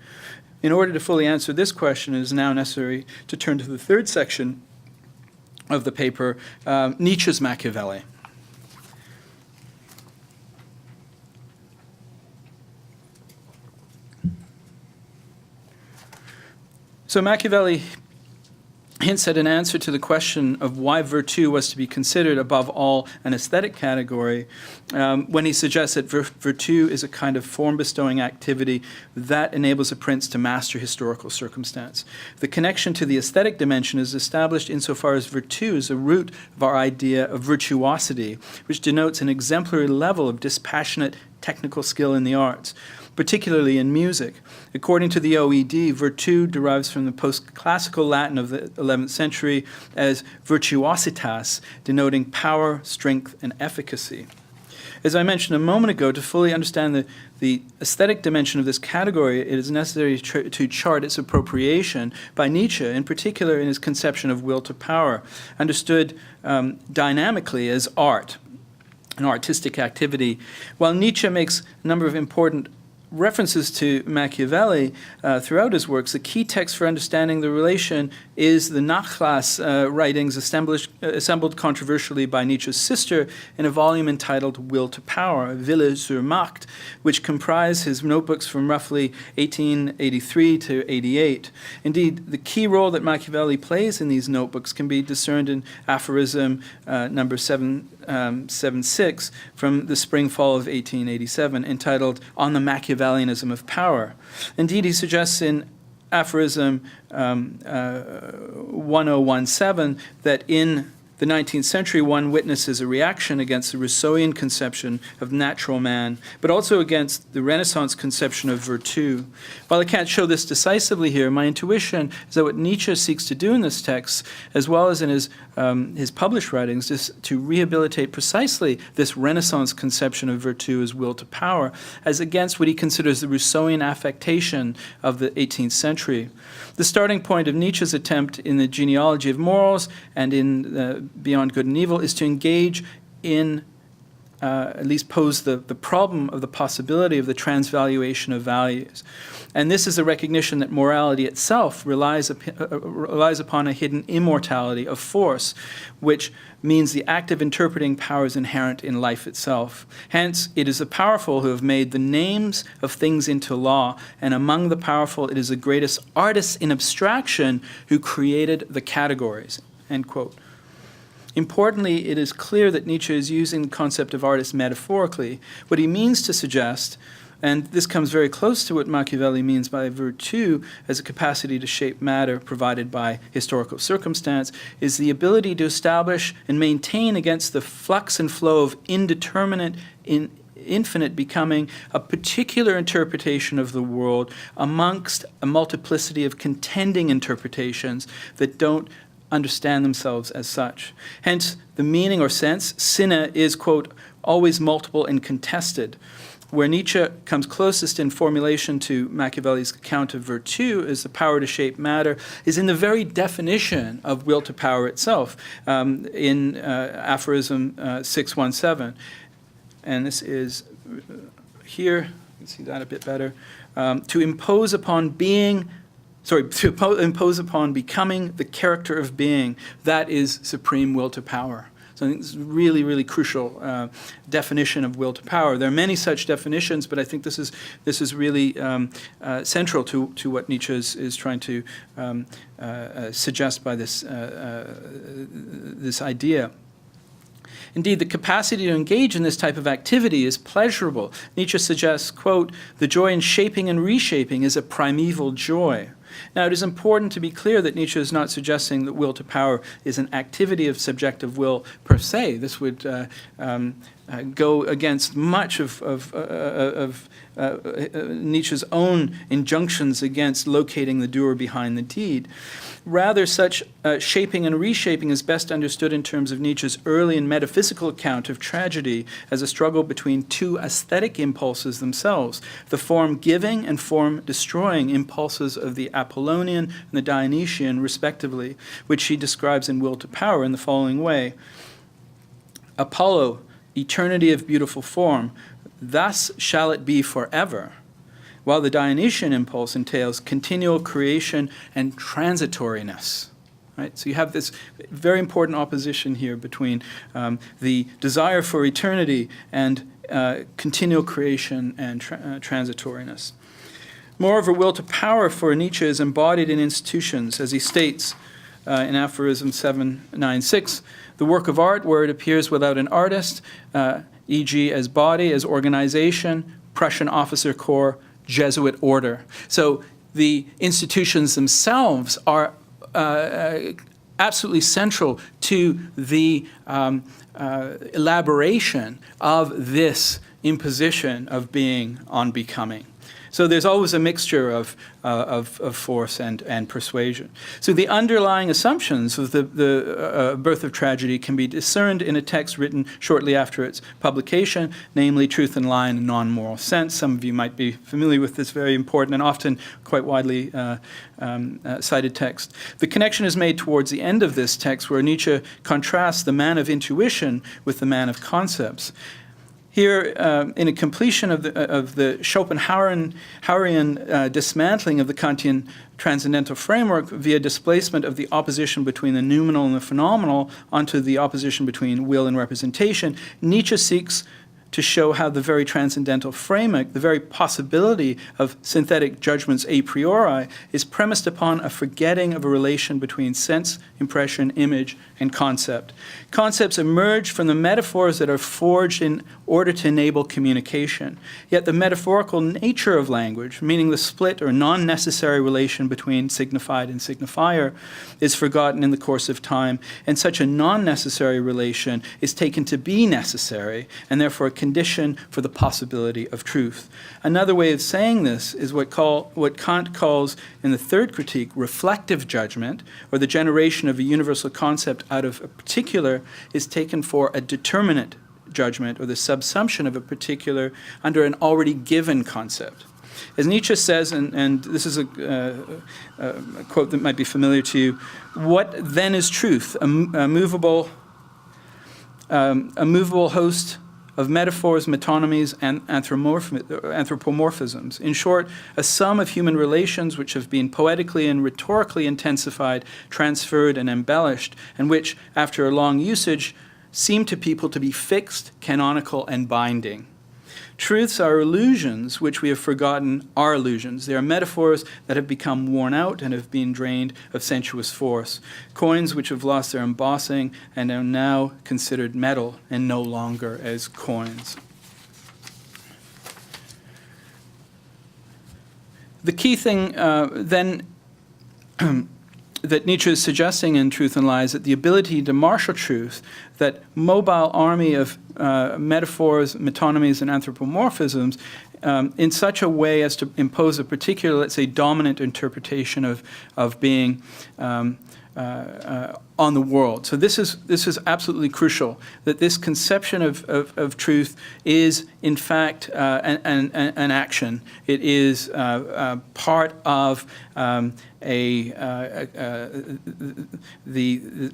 In order to fully answer this question, it is now necessary to turn to the third section of the paper, Nietzsche's Machiavelli. So Machiavelli hints at an answer to the question of why virtu was to be considered above all an aesthetic category when he suggests that virtu is a kind of form-bestowing activity that enables a prince to master historical circumstance. The connection to the aesthetic dimension is established insofar as virtu is the root of our idea of virtuosity, which denotes an exemplary level of dispassionate technical skill in the arts, particularly in music. According to the OED, virtu derives from the post-classical Latin of the 11th century as virtuositas, denoting power, strength, and efficacy. As I mentioned a moment ago, to fully understand the aesthetic dimension of this category, it is necessary to chart its appropriation by Nietzsche, in particular in his conception of will to power, understood dynamically as art, an artistic activity. While Nietzsche makes a number of important references to Machiavelli throughout his works, the key text for understanding the relation is the Nachlass writings assembled controversially by Nietzsche's sister in a volume entitled Will to Power, Wille zur Macht, which comprise his notebooks from roughly 1883 to 88. Indeed, the key role that Machiavelli plays in these notebooks can be discerned in aphorism number 776 from the spring-fall of 1887, entitled On the Machiavellianism of Power. Indeed, he suggests in aphorism 1017 that in the 19th century, one witnesses a reaction against the Rousseauian conception of natural man, but also against the Renaissance conception of virtu. While I can't show this decisively here, my intuition is that what Nietzsche seeks to do in this text, as well as in his published writings, is to rehabilitate precisely this Renaissance conception of virtu as will to power, as against what he considers the Rousseauian affectation of the 18th century. The starting point of Nietzsche's attempt in the genealogy of morals and in Beyond Good and Evil is to engage in, at least pose the problem of the possibility of the transvaluation of values. And this is a recognition that morality itself relies upon a hidden immortality of force, which means the active interpreting powers inherent in life itself. Hence, it is the powerful who have made the names of things into law, and among the powerful it is the greatest artists in abstraction who created the categories, end quote. Importantly, it is clear that Nietzsche is using the concept of artist metaphorically. What he means to suggest, and this comes very close to what Machiavelli means by virtu as a capacity to shape matter provided by historical circumstance, is the ability to establish and maintain against the flux and flow of indeterminate, infinite becoming, a particular interpretation of the world amongst a multiplicity of contending interpretations that don't understand themselves as such. Hence, the meaning or sense, sine, is, quote, always multiple and contested. Where Nietzsche comes closest in formulation to Machiavelli's account of virtu as the power to shape matter is in the very definition of will to power itself, in aphorism 617. And this is here, you can see that a bit better, to impose upon becoming the character of being, that is supreme will to power. So I think this is a really, really crucial definition of will to power. There are many such definitions, but I think this is really central to what Nietzsche is trying to suggest by this idea. Indeed, the capacity to engage in this type of activity is pleasurable. Nietzsche suggests, quote, the joy in shaping and reshaping is a primeval joy. Now, it is important to be clear that Nietzsche is not suggesting that will to power is an activity of subjective will per se. This would go against much of Nietzsche's own injunctions against locating the doer behind the deed. Rather, such shaping and reshaping is best understood in terms of Nietzsche's early and metaphysical account of tragedy as a struggle between two aesthetic impulses themselves, the form-giving and form-destroying impulses of the Apollonian and the Dionysian, respectively, which he describes in Will to Power in the following way. Apollo, eternity of beautiful form, thus shall it be forever, while the Dionysian impulse entails continual creation and transitoriness. Right? So you have this very important opposition here between the desire for eternity and continual creation and transitoriness. Moreover, will to power for Nietzsche is embodied in institutions, as he states in aphorism 796, the work of art where it appears without an artist, e.g. as body, as organization, Prussian officer corps, Jesuit order. So the institutions themselves are absolutely central to the elaboration of this imposition of being on becoming. So there's always a mixture of force and persuasion. So the underlying assumptions of the birth of tragedy can be discerned in a text written shortly after its publication, namely Truth and Lie in a Non-Moral Sense. Some of you might be familiar with this very important and often quite widely cited text. The connection is made towards the end of this text where Nietzsche contrasts the man of intuition with the man of concepts. Here, in a completion of the Schopenhauerian dismantling of the Kantian transcendental framework via displacement of the opposition between the noumenal and the phenomenal onto the opposition between will and representation, Nietzsche seeks to show how the very transcendental framework, the very possibility of synthetic judgments a priori, is premised upon a forgetting of a relation between sense, impression, image, and concept. Concepts emerge from the metaphors that are forged in order to enable communication. Yet the metaphorical nature of language, meaning the split or non-necessary relation between signified and signifier, is forgotten in the course of time, and such a non-necessary relation is taken to be necessary, and therefore a condition for the possibility of truth. Another way of saying this is what Kant calls, in the third critique, reflective judgment, or the generation of a universal concept out of a particular is taken for a determinate judgment, or the subsumption of a particular under an already given concept. As Nietzsche says, and this is a quote that might be familiar to you, what then is truth? A movable host of metaphors, metonymies, and anthropomorphisms. In short, a sum of human relations which have been poetically and rhetorically intensified, transferred, and embellished, and which, after a long usage, seem to people to be fixed, canonical, and binding. Truths are illusions which we have forgotten are illusions. They are metaphors that have become worn out and have been drained of sensuous force. Coins which have lost their embossing and are now considered metal and no longer as coins. The key thing then that Nietzsche is suggesting in Truth and Lies, that the ability to marshal truth, that mobile army of metaphors, metonymies, and anthropomorphisms in such a way as to impose a particular, let's say, dominant interpretation of being on the world. So this is absolutely crucial, that this conception of truth is, in fact, an action. It is part of the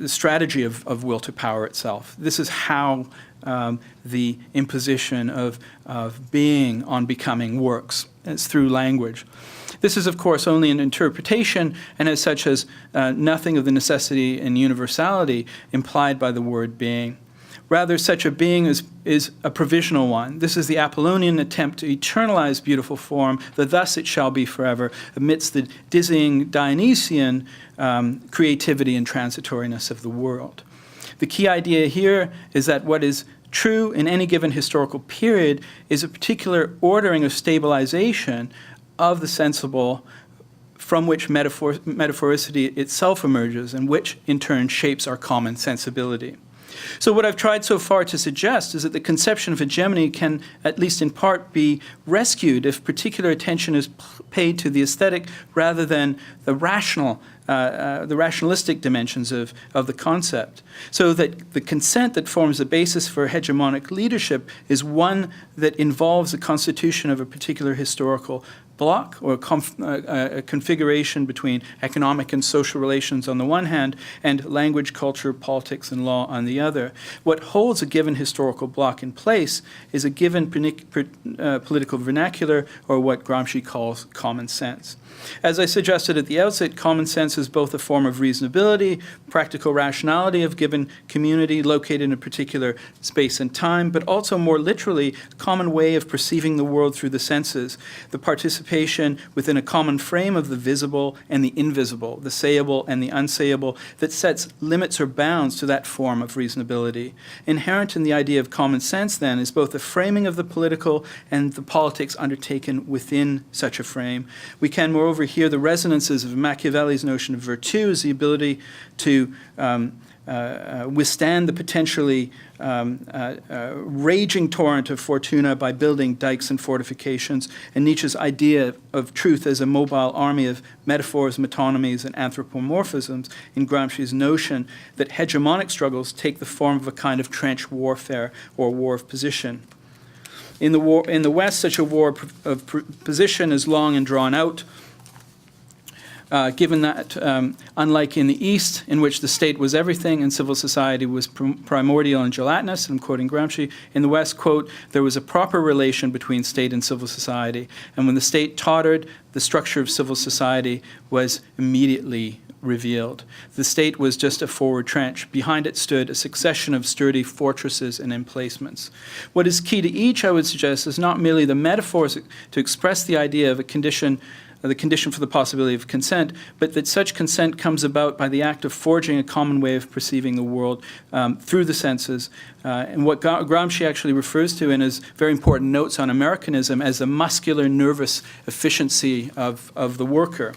strategy of will to power itself. This is how the imposition of being on becoming works. It's through language. This is, of course, only an interpretation, and as such has nothing of the necessity and universality implied by the word being. Rather, such a being is a provisional one. This is the Apollonian attempt to eternalize beautiful form, that thus it shall be forever, amidst the dizzying Dionysian creativity and transitoriness of the world. The key idea here is that what is true in any given historical period is a particular ordering of stabilization of the sensible, from which metaphoricity itself emerges, and which in turn shapes our common sensibility. So what I've tried so far to suggest is that the conception of hegemony can, at least in part, be rescued if particular attention is paid to the aesthetic rather than the rationalistic dimensions of the concept. So that the consent that forms the basis for hegemonic leadership is one that involves the constitution of a particular historical block, or a configuration between economic and social relations on the one hand, and language, culture, politics, and law on the other. What holds a given historical block in place is a given political vernacular, or what Gramsci calls common sense. As I suggested at the outset, common sense is both a form of reasonability, practical rationality of given community located in a particular space and time, but also more literally, a common way of perceiving the world through the senses, the participation within a common frame of the visible and the invisible, the sayable and the unsayable, that sets limits or bounds to that form of reasonability. Inherent in the idea of common sense, then, is both the framing of the political and the politics undertaken within such a frame. We can, moreover, hear the resonances of Machiavelli's notion of virtu as the ability to withstand the potentially raging torrent of fortuna by building dikes and fortifications, and Nietzsche's idea of truth as a mobile army of metaphors, metonymies, and anthropomorphisms in Gramsci's notion that hegemonic struggles take the form of a kind of trench warfare or war of position. In the West, such a war of position is long and drawn out, given that, unlike in the East, in which the state was everything and civil society was primordial and gelatinous, and I'm quoting Gramsci, in the West, quote, there was a proper relation between state and civil society, and when the state tottered, the structure of civil society was immediately revealed. The state was just a forward trench. Behind it stood a succession of sturdy fortresses and emplacements. What is key to each, I would suggest, is not merely the metaphors to express the idea of a condition, the condition for the possibility of consent, but that such consent comes about by the act of forging a common way of perceiving the world through the senses. And what Gramsci actually refers to in his very important notes on Americanism as the muscular nervous efficiency of the worker.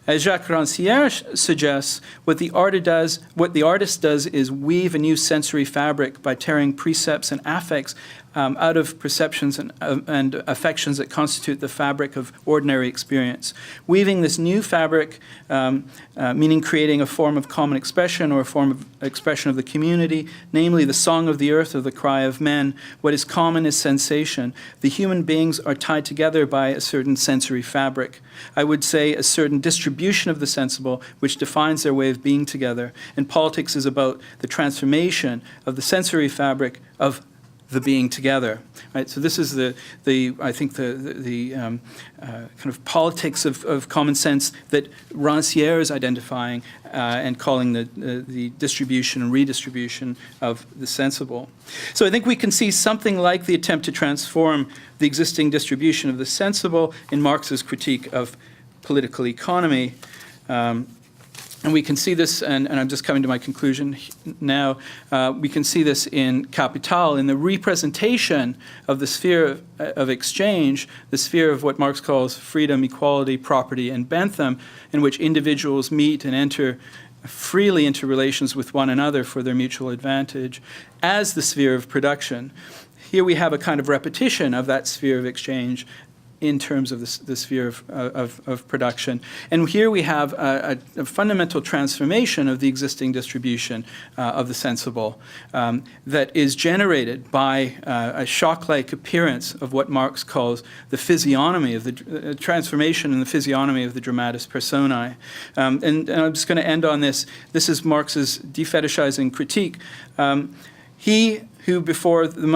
As Jacques Rancière suggests, what the artist does is weave a new sensory fabric by tearing precepts and affects out of perceptions and affections that constitute the fabric of ordinary experience. Weaving this new fabric, meaning creating a form of common expression or a form of expression of the community, namely the song of the earth or the cry of men. What is common is sensation. The human beings are tied together by a certain sensory fabric. I would say a certain distribution of the sensible, which defines their way of being together. And politics is about the transformation of the sensory fabric of the being together, right? So this is I think the kind of politics of common sense that Rancière is identifying and calling the distribution and redistribution of the sensible. So I think we can see something like the attempt to transform the existing distribution of the sensible in Marx's critique of political economy. And we can see this, and I'm just coming to my conclusion now, we can see this in Capital, in the representation of the sphere of exchange, the sphere of what Marx calls freedom, equality, property, and Bentham, in which individuals meet and enter freely into relations with one another for their mutual advantage, as the sphere of production. Here we have a kind of repetition of that sphere of exchange in terms of the sphere of production. And here we have a fundamental transformation of the existing distribution of the sensible that is generated by a shock-like appearance of what Marx calls the physiognomy of the transformation in the physiognomy of the dramatis personae. And I'm just going to end on this. This is Marx's defetishizing critique. He who before was the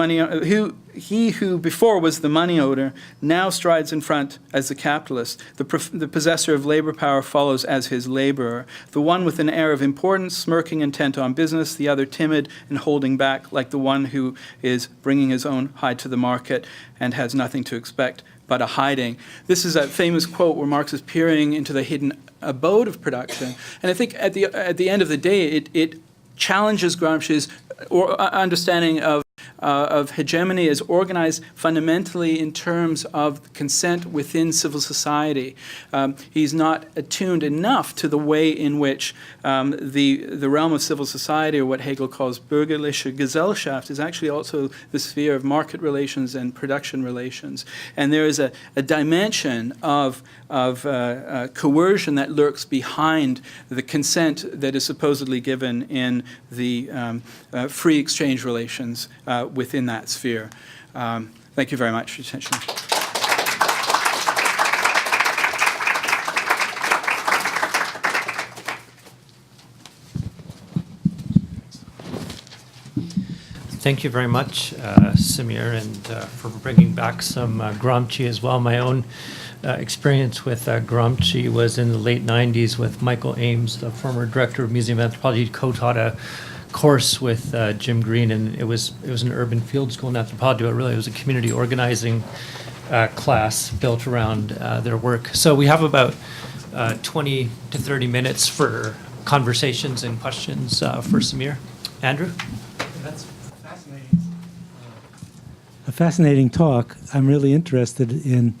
money owner now strides in front as the capitalist. The possessor of labor power follows as his laborer. The one with an air of importance, smirking intent on business, the other timid and holding back, like the one who is bringing his own hide to the market and has nothing to expect but a hiding. This is that famous quote where Marx is peering into the hidden abode of production. And I think at the end of the day, it challenges Gramsci's understanding of hegemony as organized fundamentally in terms of consent within civil society. He's not attuned enough to the way in which the realm of civil society, or what Hegel calls bürgerliche Gesellschaft, is actually also the sphere of market relations and production relations. And there is a dimension of coercion that lurks behind the consent that is supposedly given in the free exchange relations within that sphere. Thank you very much for your attention. Thank you very much, Samir, and for bringing back some Gramsci as well. My own experience with Gramsci was in the late 90s with Michael Ames, the former director of Museum of Anthropology, co-taught a course with Jim Green, and it was an urban field school in anthropology, but really it was a community organizing class built around their work. So we have about 20 to 30 minutes for conversations and questions for Samir. Andrew? That's a fascinating talk. I'm really interested in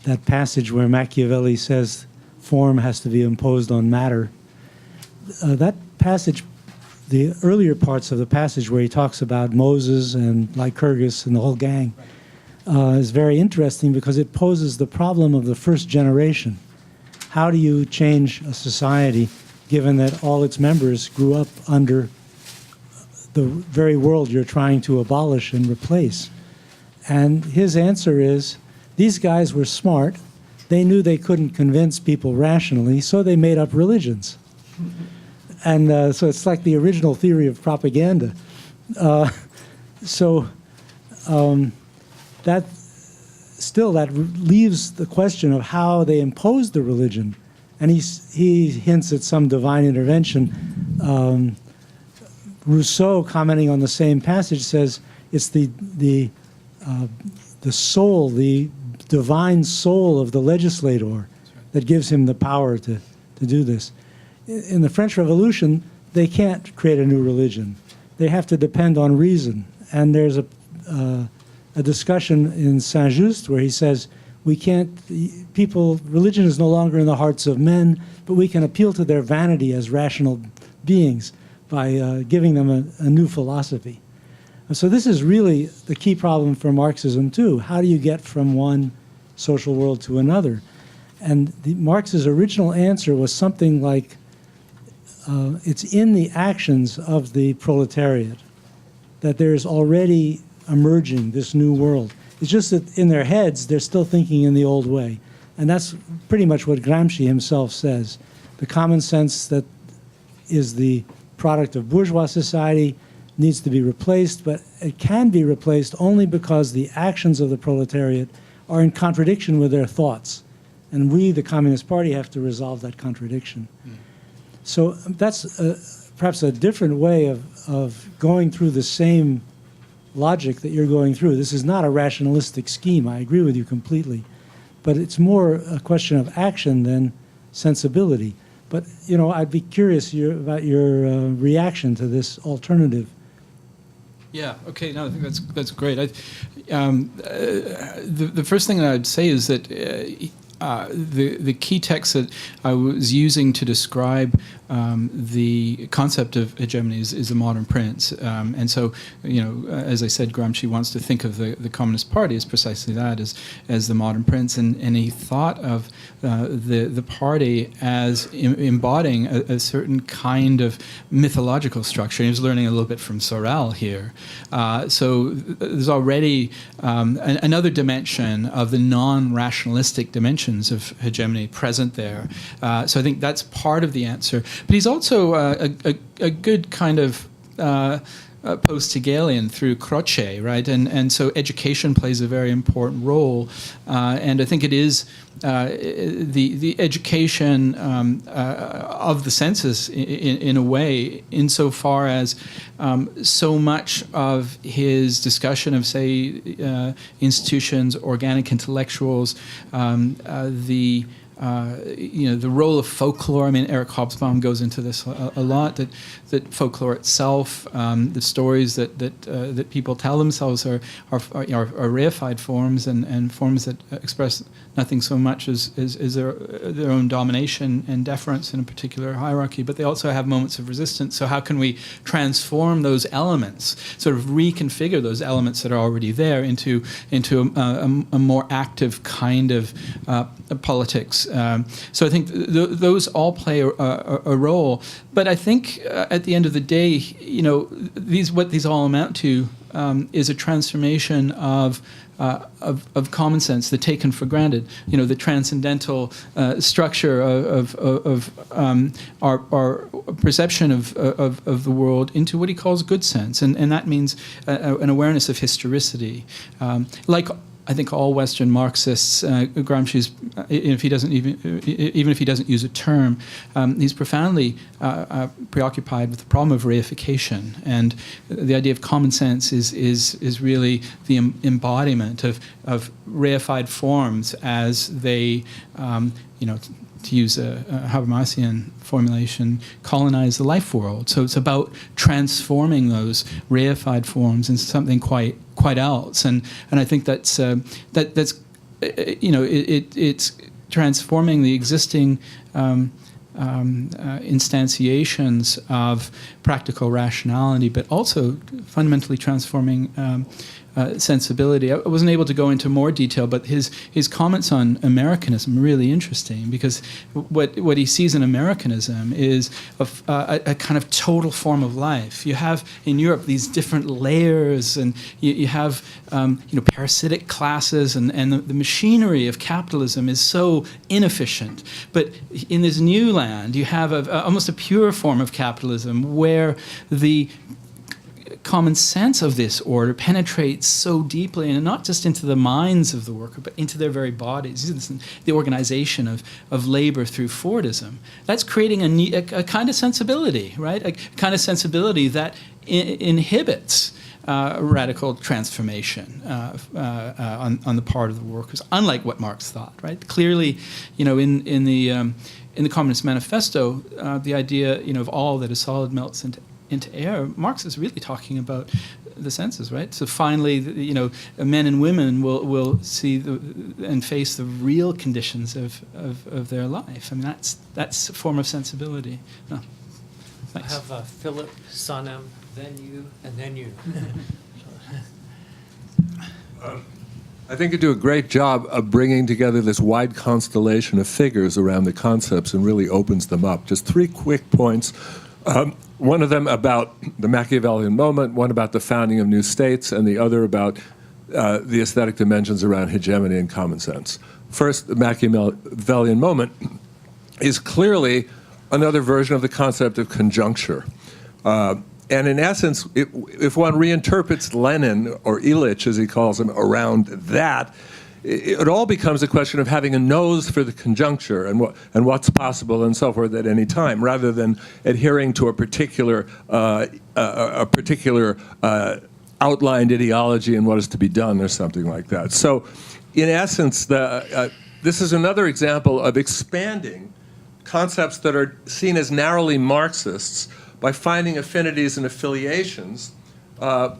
that passage where Machiavelli says form has to be imposed on matter. That passage, the earlier parts of the passage where he talks about Moses and Lycurgus and the whole gang, is very interesting because it poses the problem of the first generation. How do you change a society given that all its members grew up under the very world you're trying to abolish and replace? And his answer is, these guys were smart. They knew they couldn't convince people rationally, so they made up religions. And so it's like the original theory of propaganda. That leaves the question of how they imposed the religion And he hints at some divine intervention. Rousseau, commenting on the same passage, says it's the soul, the divine soul of the legislator that gives him the power to do this. In the French Revolution, they can't create a new religion. They have to depend on reason. And there's a discussion in Saint-Just where he says, we can't, religion is no longer in the hearts of men, but we can appeal to their vanity as rational beings by giving them a new philosophy. And so this is really the key problem for Marxism too. How do you get from one social world to another? And Marx's original answer was something like, it's in the actions of the proletariat that there's already emerging this new world. It's just that in their heads, they're still thinking in the old way. And that's pretty much what Gramsci himself says. The common sense that is the product of bourgeois society needs to be replaced, but it can be replaced only because the actions of the proletariat are in contradiction with their thoughts. And we, the Communist Party, have to resolve that contradiction. So that's perhaps a different way of going through the same logic that you're going through. This is not a rationalistic scheme. I agree with you completely. But it's more a question of action than sensibility. But, you know, I'd be curious about your reaction to this alternative. Yeah. Okay. No, I think that's great. The first thing that I'd say is that the key text that I was using to describe the concept of hegemony is a modern prince. And so, you know, as I said, Gramsci wants to think of the Communist Party as precisely that, as the modern prince. And he thought of the party as embodying a certain kind of mythological structure. He was learning a little bit from Sorel here. So there's already another dimension of the non-rationalistic dimensions of hegemony present there. So I think that's part of the answer. But he's also a good kind of post-Hegelian through Croce, right? And so education plays a very important role. And I think it is the education of the senses in a way, insofar as so much of his discussion of, say, institutions, organic intellectuals, the role of folklore. I mean, Eric Hobsbawm goes into this a lot. That folklore itself, the stories that people tell themselves are reified forms and forms that express nothing so much as their own domination and deference in a particular hierarchy, but they also have moments of resistance. So how can we transform those elements, sort of reconfigure those elements that are already there into a more active kind of politics? So I think those all play a role. But I think at the end of the day, you know, what these all amount to is a transformation of common sense, the taken for granted, you know, the transcendental structure of our perception of the world into what he calls good sense, and that means an awareness of historicity, like I think all Western Marxists, Gramsci's, even if he doesn't use a term, he's profoundly preoccupied with the problem of reification, and the idea of common sense is really the embodiment of reified forms as they, you know, to use a Habermasian formulation, colonize the life world. So it's about transforming those reified forms into something quite else. And I think that's you know, it's transforming the existing instantiations of practical rationality, but also fundamentally transforming sensibility. I wasn't able to go into more detail, but his comments on Americanism are really interesting, because what he sees in Americanism is a kind of total form of life. You have in Europe these different layers, and you have you know, parasitic classes, and the machinery of capitalism is so inefficient. But in this new land, you have almost a pure form of capitalism where the common sense of this order penetrates so deeply, and not just into the minds of the worker, but into their very bodies. The organization of labor through Fordism. That's creating a kind of sensibility, right? A kind of sensibility that inhibits radical transformation on the part of the workers, unlike what Marx thought, right? Clearly, in the Communist Manifesto, the idea, of all that is solid melts into air, Marx is really talking about the senses, right? So finally, men and women will see and face the real conditions of their life. I mean, that's a form of sensibility. Oh, thanks. I have Philip, Sanem, then you, and then you. I think you do a great job of bringing together this wide constellation of figures around the concepts and really opens them up. Just 3 quick points. One of them about the Machiavellian moment, one about the founding of new states, and the other about the aesthetic dimensions around hegemony and common sense. First, the Machiavellian moment is clearly another version of the concept of conjuncture. And in essence, if one reinterprets Lenin, or Illich as he calls him, around that, it all becomes a question of having a nose for the conjuncture and what's possible and so forth at any time, rather than adhering to a particular outlined ideology and what is to be done or something like that. So, in essence, this is another example of expanding concepts that are seen as narrowly Marxists by finding affinities and affiliations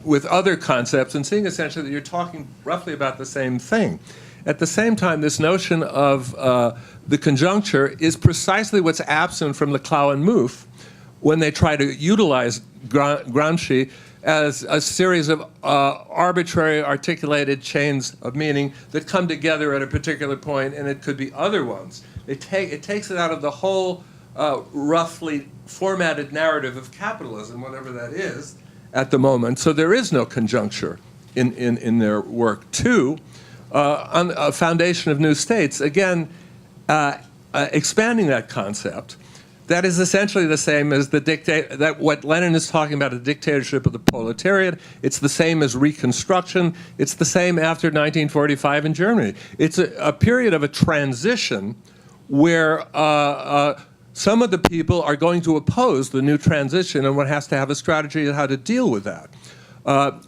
with other concepts and seeing essentially that you're talking roughly about the same thing. At the same time, this notion of the conjuncture is precisely what's absent from Leclau and Mouffe when they try to utilize Gramsci as a series of arbitrary articulated chains of meaning that come together at a particular point, and it could be other ones. It takes it out of the whole roughly formatted narrative of capitalism, whatever that is, at the moment. So there is no conjuncture in their work. 2, on a foundation of new states, again, expanding that concept, that is essentially the same as that what Lenin is talking about, a dictatorship of the proletariat. It's the same as Reconstruction. It's the same after 1945 in Germany. It's a period of a transition where some of the people are going to oppose the new transition, and one has to have a strategy on how to deal with that.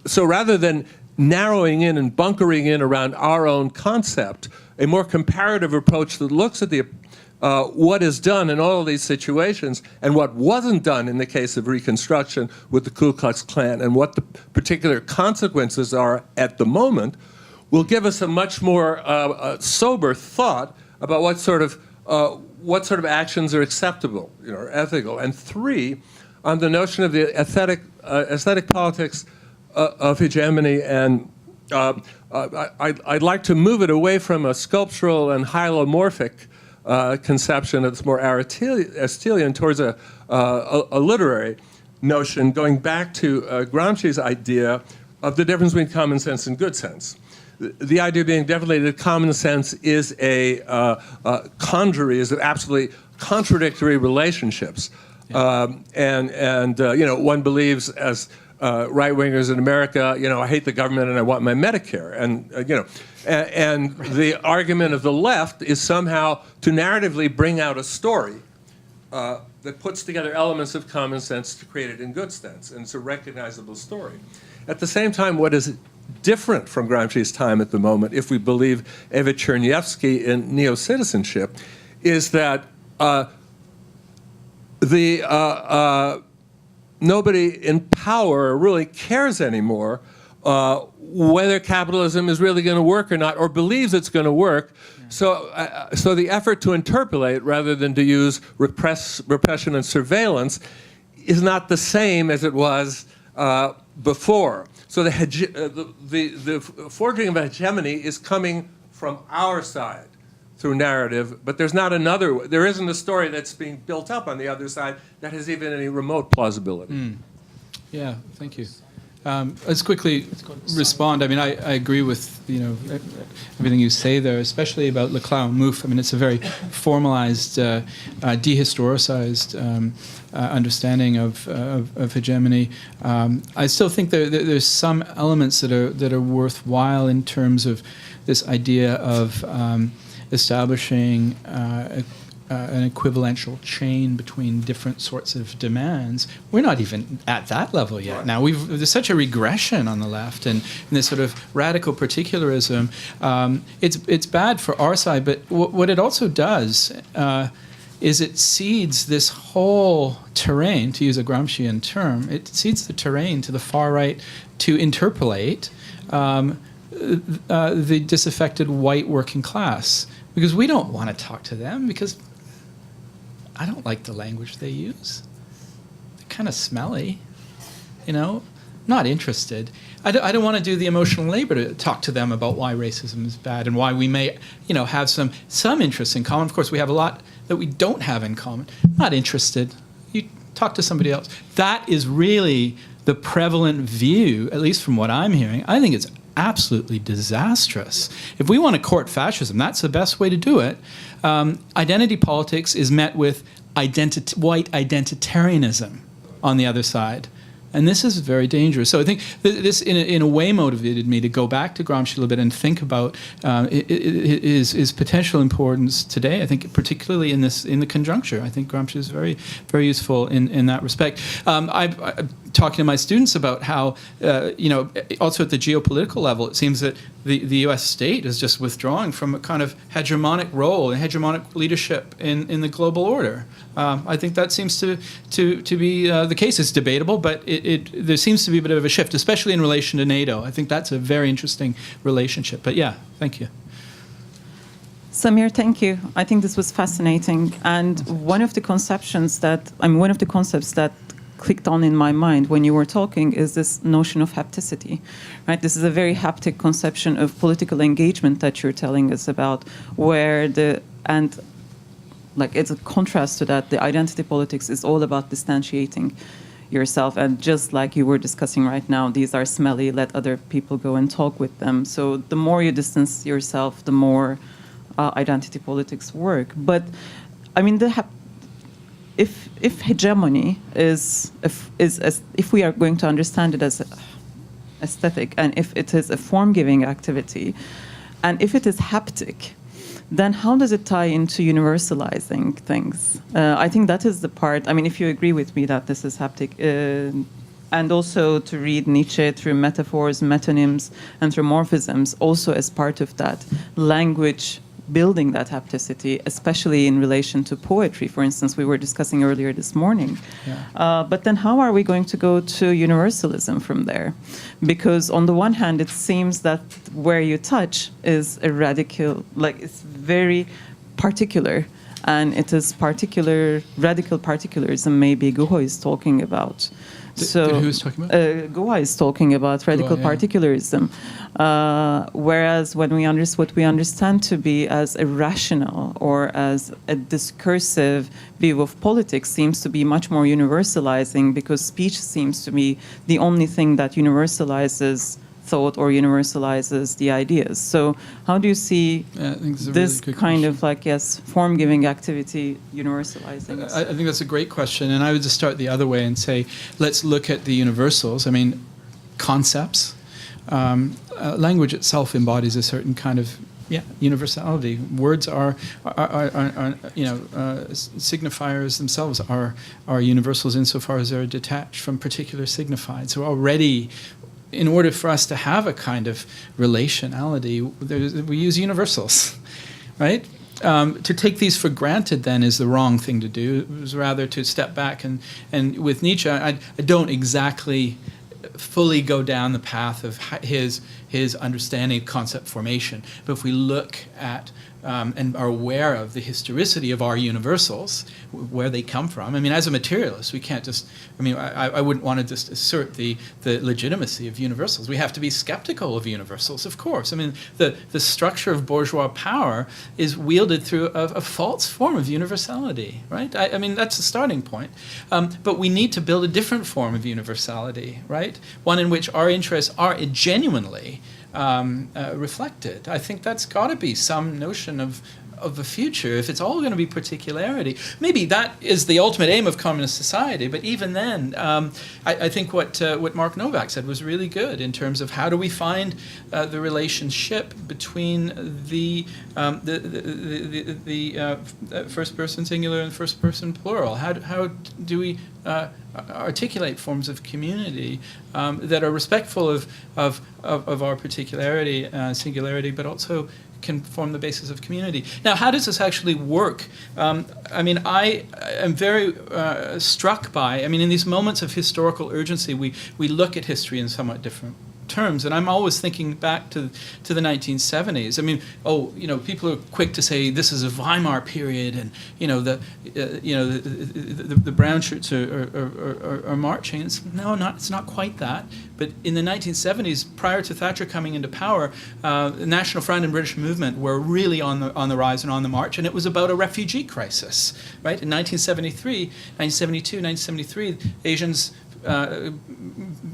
So rather than narrowing in and bunkering in around our own concept, a more comparative approach that looks at what is done in all of these situations and what wasn't done in the case of Reconstruction with the Ku Klux Klan and what the particular consequences are at the moment, will give us a much more sober thought about what sort of actions are acceptable, or ethical. And 3, on the notion of the aesthetic politics of hegemony, and I'd like to move it away from a sculptural and hylomorphic conception that's more Aristotelian towards a literary notion, going back to Gramsci's idea of the difference between common sense and good sense. The idea being definitely that common sense is is absolutely contradictory relationships. Yeah. One believes as right-wingers in America, I hate the government and I want my Medicare. And the argument of the left is somehow to narratively bring out a story that puts together elements of common sense to create it in good sense. And it's a recognizable story. At the same time, what is different from Gramsci's time at the moment, if we believe Eva Chernyevsky in Neo-Citizenship, is that nobody in power really cares anymore whether capitalism is really going to work or not, or believes it's going to work. Yeah. So the effort to interpolate rather than to use repression and surveillance is not the same as it was before. So the forging of hegemony is coming from our side through narrative, but there isn't a story that's being built up on the other side that has even any remote plausibility. Mm. Yeah, thank you. Let's quickly respond. I mean, I agree with everything you say there, especially about Leclerc and Mouffe. I mean, it's a very formalized, dehistoricized understanding of hegemony. I still think there's some elements that are worthwhile in terms of this idea of establishing an equivalential chain between different sorts of demands. We're not even at that level yet. Right. Now there's such a regression on the left and this sort of radical particularism. It's bad for our side, but what it also does is it seeds this whole terrain, to use a Gramscian term, it seeds the terrain to the far right to interpolate the disaffected white working class. Because we don't want to talk to them because I don't like the language they use. They're kind of smelly, not interested. I don't want to do the emotional labor to talk to them about why racism is bad and why we may, have some interests in common. Of course, we have a lot that we don't have in common. Not interested. You talk to somebody else. That is really the prevalent view, at least from what I'm hearing. I think it's absolutely disastrous. If we want to court fascism, that's the best way to do it. Identity politics is met with white identitarianism on the other side. And this is very dangerous. So I think this, in a way, motivated me to go back to Gramsci a little bit and think about his potential importance today. I think particularly in the conjuncture. I think Gramsci is very, very useful in that respect. I'm talking to my students about how, also at the geopolitical level, it seems that the U.S. state is just withdrawing from a kind of hegemonic role and hegemonic leadership in the global order. I think that seems to be the case. It's debatable, but there seems to be a bit of a shift, especially in relation to NATO. I think that's a very interesting relationship. But yeah, thank you. Samir, thank you. I think this was fascinating. And one of the concepts that clicked on in my mind when you were talking is this notion of hapticity, right? This is a very haptic conception of political engagement that you're telling us about, it's a contrast to that. The identity politics is all about distantiating yourself, and just like you were discussing right now, these are smelly, let other people go and talk with them. So the more you distance yourself, the more identity politics work. But I mean, if hegemony if we are going to understand it as aesthetic, and if it is a form-giving activity, and if it is haptic, then how does it tie into universalizing things? I think that is the part. I mean, if you agree with me that this is haptic, and also to read Nietzsche through metaphors, metonyms, anthropomorphisms, also as part of that language building that hapticity, especially in relation to poetry, for instance, we were discussing earlier this morning. Yeah. But then how are we going to go to universalism from there? Because on the one hand, it seems that where you touch is a radical, it's very particular, and it is radical particularism maybe Guho is talking about. Who is talking about? Guho is talking about radical particularism, whereas what we understand to be as a rational or as a discursive view of politics seems to be much more universalizing, because speech seems to be the only thing that universalizes thought or universalizes the ideas. So how do you see this kind of form-giving activity universalizing? I think that's a great question, and I would just start the other way and say, let's look at the universals. I mean, concepts. Language itself embodies a certain kind of universality. Words are signifiers themselves are universals insofar as they're detached from particular signifieds. So already, in order for us to have a kind of relationality, we use universals, right? To take these for granted then is the wrong thing to do. It was rather to step back and with Nietzsche, I don't exactly fully go down the path of his his understanding of concept formation. But if we look at and are aware of the historicity of our universals, where they come from. I mean, as a materialist, we can't just, I mean, I wouldn't want to just assert the legitimacy of universals. We have to be skeptical of universals, of course. I mean, the structure of bourgeois power is wielded through a false form of universality, right? I mean, that's the starting point. But we need to build a different form of universality, right? One in which our interests are genuinely reflected. I think that's got to be some notion of the future. If it's all going to be particularity, maybe that is the ultimate aim of communist society. But even then, I think what Mark Novak said was really good in terms of how do we find the relationship between the first person singular and first person plural. How do we articulate forms of community that are respectful of our particularity, singularity, but also can form the basis of community. Now, how does this actually work? I mean, I am very struck by, I mean, in these moments of historical urgency, we look at history in somewhat different terms, and I'm always thinking back to the 1970s. I mean, people are quick to say this is a Weimar period, and the brown shirts are marching. It's not quite that. But in the 1970s, prior to Thatcher coming into power, the National Front and British movement were really on the rise and on the march, and it was about a refugee crisis, right? In 1973, 1972, 1973, Asians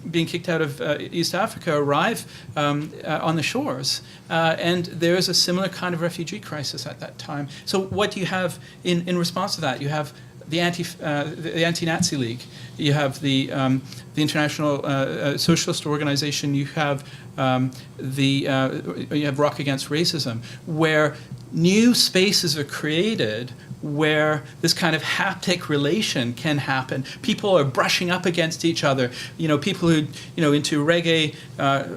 being kicked out of East Africa arrive on the shores. And there is a similar kind of refugee crisis at that time. So what do you have in response to that? You have the anti-Nazi League. You have the International Socialist Organization. You have you have Rock Against Racism, where new spaces are created where this kind of haptic relation can happen. People are brushing up against each other. People who, into reggae,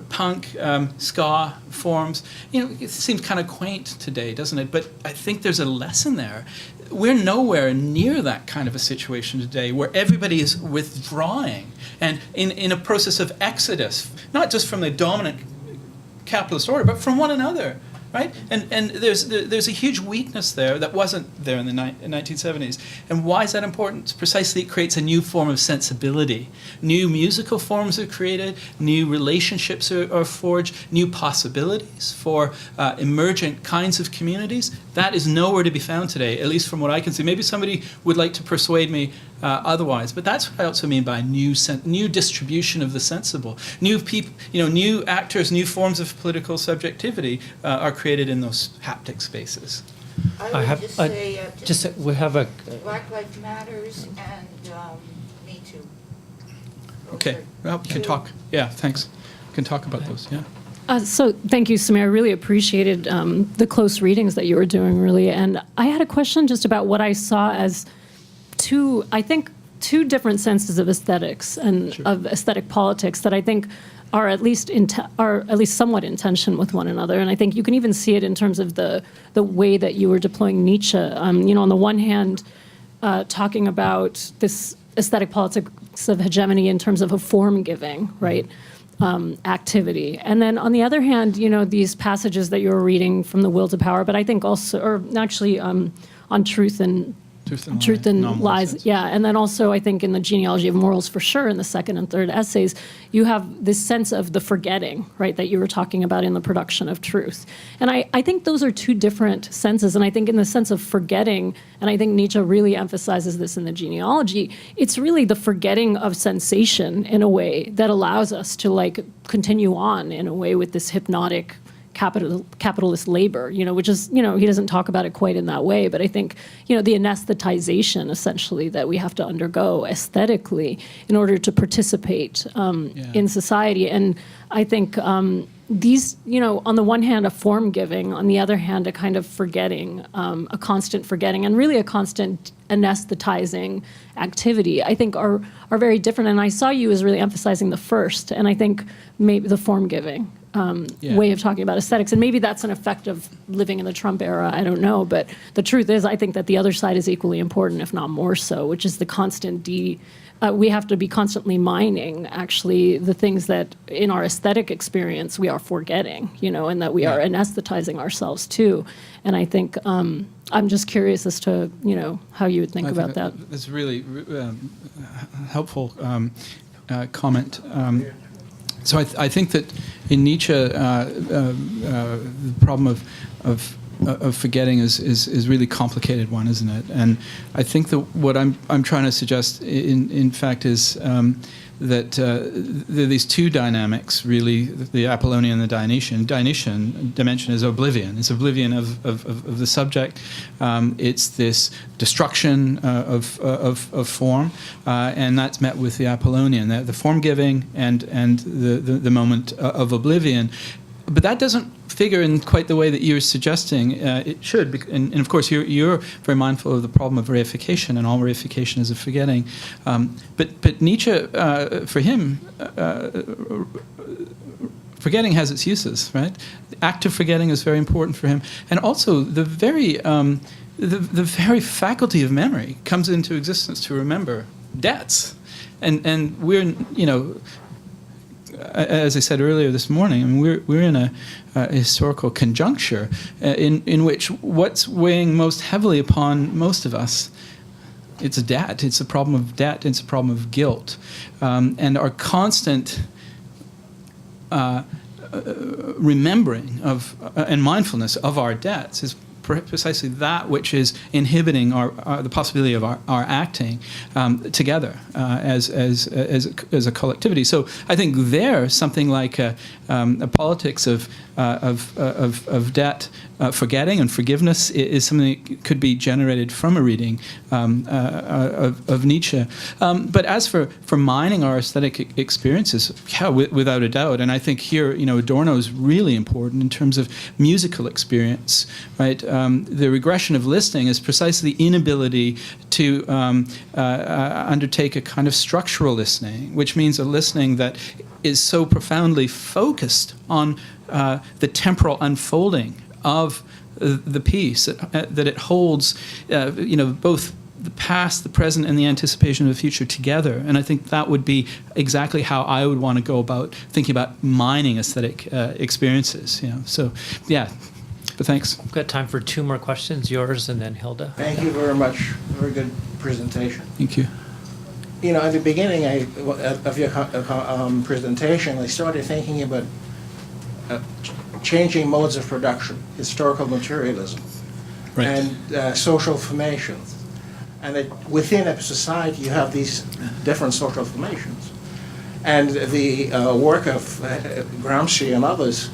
punk, ska forms. It seems kind of quaint today, doesn't it? But I think there's a lesson there. We're nowhere near that kind of a situation today where everybody is withdrawing and in a process of exodus, not just from the dominant capitalist order, but from one another. Right? And there's a huge weakness there that wasn't there in the 1970s. And why is that important? Precisely, it creates a new form of sensibility. New musical forms are created, new relationships are forged, new possibilities for emergent kinds of communities. That is nowhere to be found today, at least from what I can see. Maybe somebody would like to persuade me otherwise, but that's what I also mean by new distribution of the sensible. New people, new actors, new forms of political subjectivity are created in those haptic spaces. I would just say, we have a Black Lives Matters and Me Too. Okay, well, we can talk. Yeah, thanks. We can talk about those, yeah. So thank you, Samir. I really appreciated the close readings that you were doing, really. And I had a question just about what I saw as two different senses of aesthetics and of aesthetic politics that I think are at least somewhat in tension with one another. And I think you can even see it in terms of the way that you were deploying Nietzsche. On the one hand, talking about this aesthetic politics of hegemony in terms of a form giving, right? Activity. And then on the other hand, these passages that you were reading from The Will to Power, but I think also, or actually on Truth and Lies. Yeah. And then also I think in the Genealogy of Morals, for sure, in the second and third essays, you have this sense of the forgetting, right, that you were talking about in the production of truth. And I think those are two different senses. And I think in the sense of forgetting, and I think Nietzsche really emphasizes this in the Genealogy, it's really the forgetting of sensation in a way that allows us to continue on in a way with this hypnotic capitalist labor, which is, he doesn't talk about it quite in that way, but I think, the anesthetization essentially that we have to undergo aesthetically in order to participate in society. And I think these, on the one hand, a form giving, on the other hand, a kind of forgetting, a constant forgetting, and really a constant anesthetizing activity, I think are very different. And I saw you as really emphasizing the first, and I think maybe the form giving. way of talking about aesthetics. And maybe that's an effect of living in the Trump era. I don't know. But the truth is, I think that the other side is equally important, if not more so, which is the constant we have to be constantly mining, actually, the things that in our aesthetic experience we are forgetting, and that we are anesthetizing ourselves too. And I think I'm just curious as to, how you would think about that. That's really helpful comment. So I think that in Nietzsche, the problem of forgetting is really complicated one, isn't it? And I think that what I'm trying to suggest, in fact, is that there are these two dynamics, really, the Apollonian and the Dionysian. Dionysian dimension is oblivion. It's oblivion of the subject. It's this destruction of form, and that's met with the Apollonian, the form giving and the moment of oblivion. But that doesn't figure in quite the way that you're suggesting it should. And of course, you're very mindful of the problem of reification, and all reification is a forgetting. But Nietzsche, for him, forgetting has its uses, right? The act of forgetting is very important for him. And also, the very faculty of memory comes into existence to remember debts. And we're, as I said earlier this morning, I mean, we're in a historical conjuncture in which what's weighing most heavily upon most of us, it's a debt. It's a problem of debt. It's a problem of guilt, and our constant remembering of and mindfulness of our debts is precisely that which is inhibiting the possibility of our acting together as a collectivity. So I think there something like a politics of debt forgetting and forgiveness is something that could be generated from a reading of Nietzsche. But as for mining our aesthetic experiences, without a doubt, and I think here Adorno is really important in terms of musical experience, right? The regression of listening is precisely the inability to undertake a kind of structural listening, which means a listening that is so profoundly focused on the temporal unfolding of the piece, that it holds, both the past, the present, and the anticipation of the future together. And I think that would be exactly how I would want to go about thinking about mining aesthetic experiences. So, yeah. But thanks. We've got time for two more questions, yours and then Hilda. Thank you very much. Very good presentation. Thank you. At the beginning of your presentation, I started thinking about changing modes of production, historical materialism, Right. and social formations. And that within a society, you have these different social formations. And the work of Gramsci and others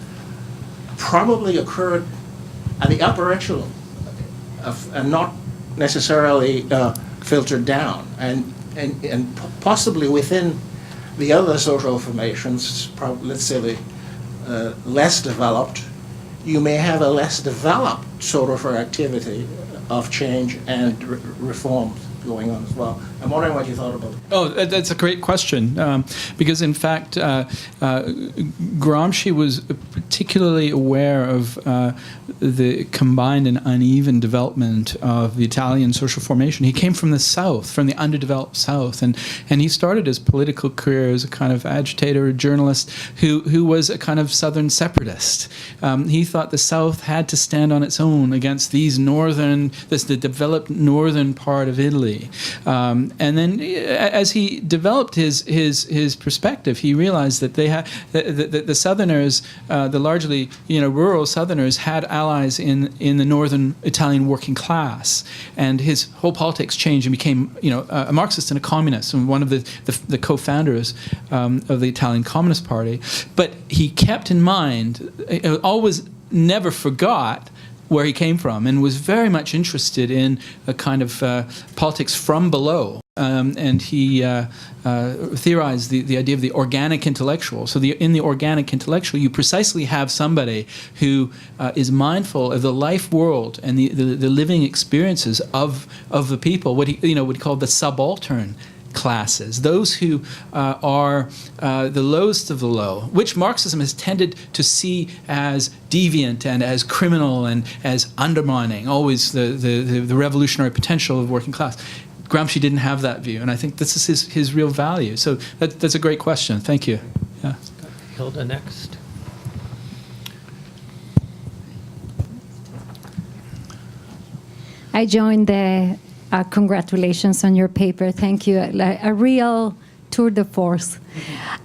probably occurred at the upper echelon, and not necessarily filtered down. And possibly within the other social formations, let's say the less developed, you may have a less developed sort of activity of change and reform going on as well. I'm wondering what you thought about it. Oh, that's a great question, because in fact, Gramsci was particularly aware of the combined and uneven development of the Italian social formation. He came from the South, from the underdeveloped South, and he started his political career as a kind of agitator, a journalist who was a kind of Southern separatist. He thought the South had to stand on its own against the developed northern part of Italy. And then, as he developed his perspective, he realized that the Southerners, the largely rural Southerners, had allies in the northern Italian working class, and his whole politics changed and became a Marxist and a communist, and one of the co-founders of the Italian Communist Party. But he kept in mind, always never forgot where he came from, and was very much interested in a kind of politics from below. And he theorized the idea of the organic intellectual. So in the organic intellectual, you precisely have somebody who is mindful of the life world and the living experiences of the people, what he called the subaltern classes, those who are the lowest of the low, which Marxism has tended to see as deviant and as criminal and as undermining, always the revolutionary potential of working class. Gramsci didn't have that view, and I think this is his real value. So that's a great question. Thank you. Yeah. Hilda next. I joined the congratulations on your paper. Thank you. A real tour de force.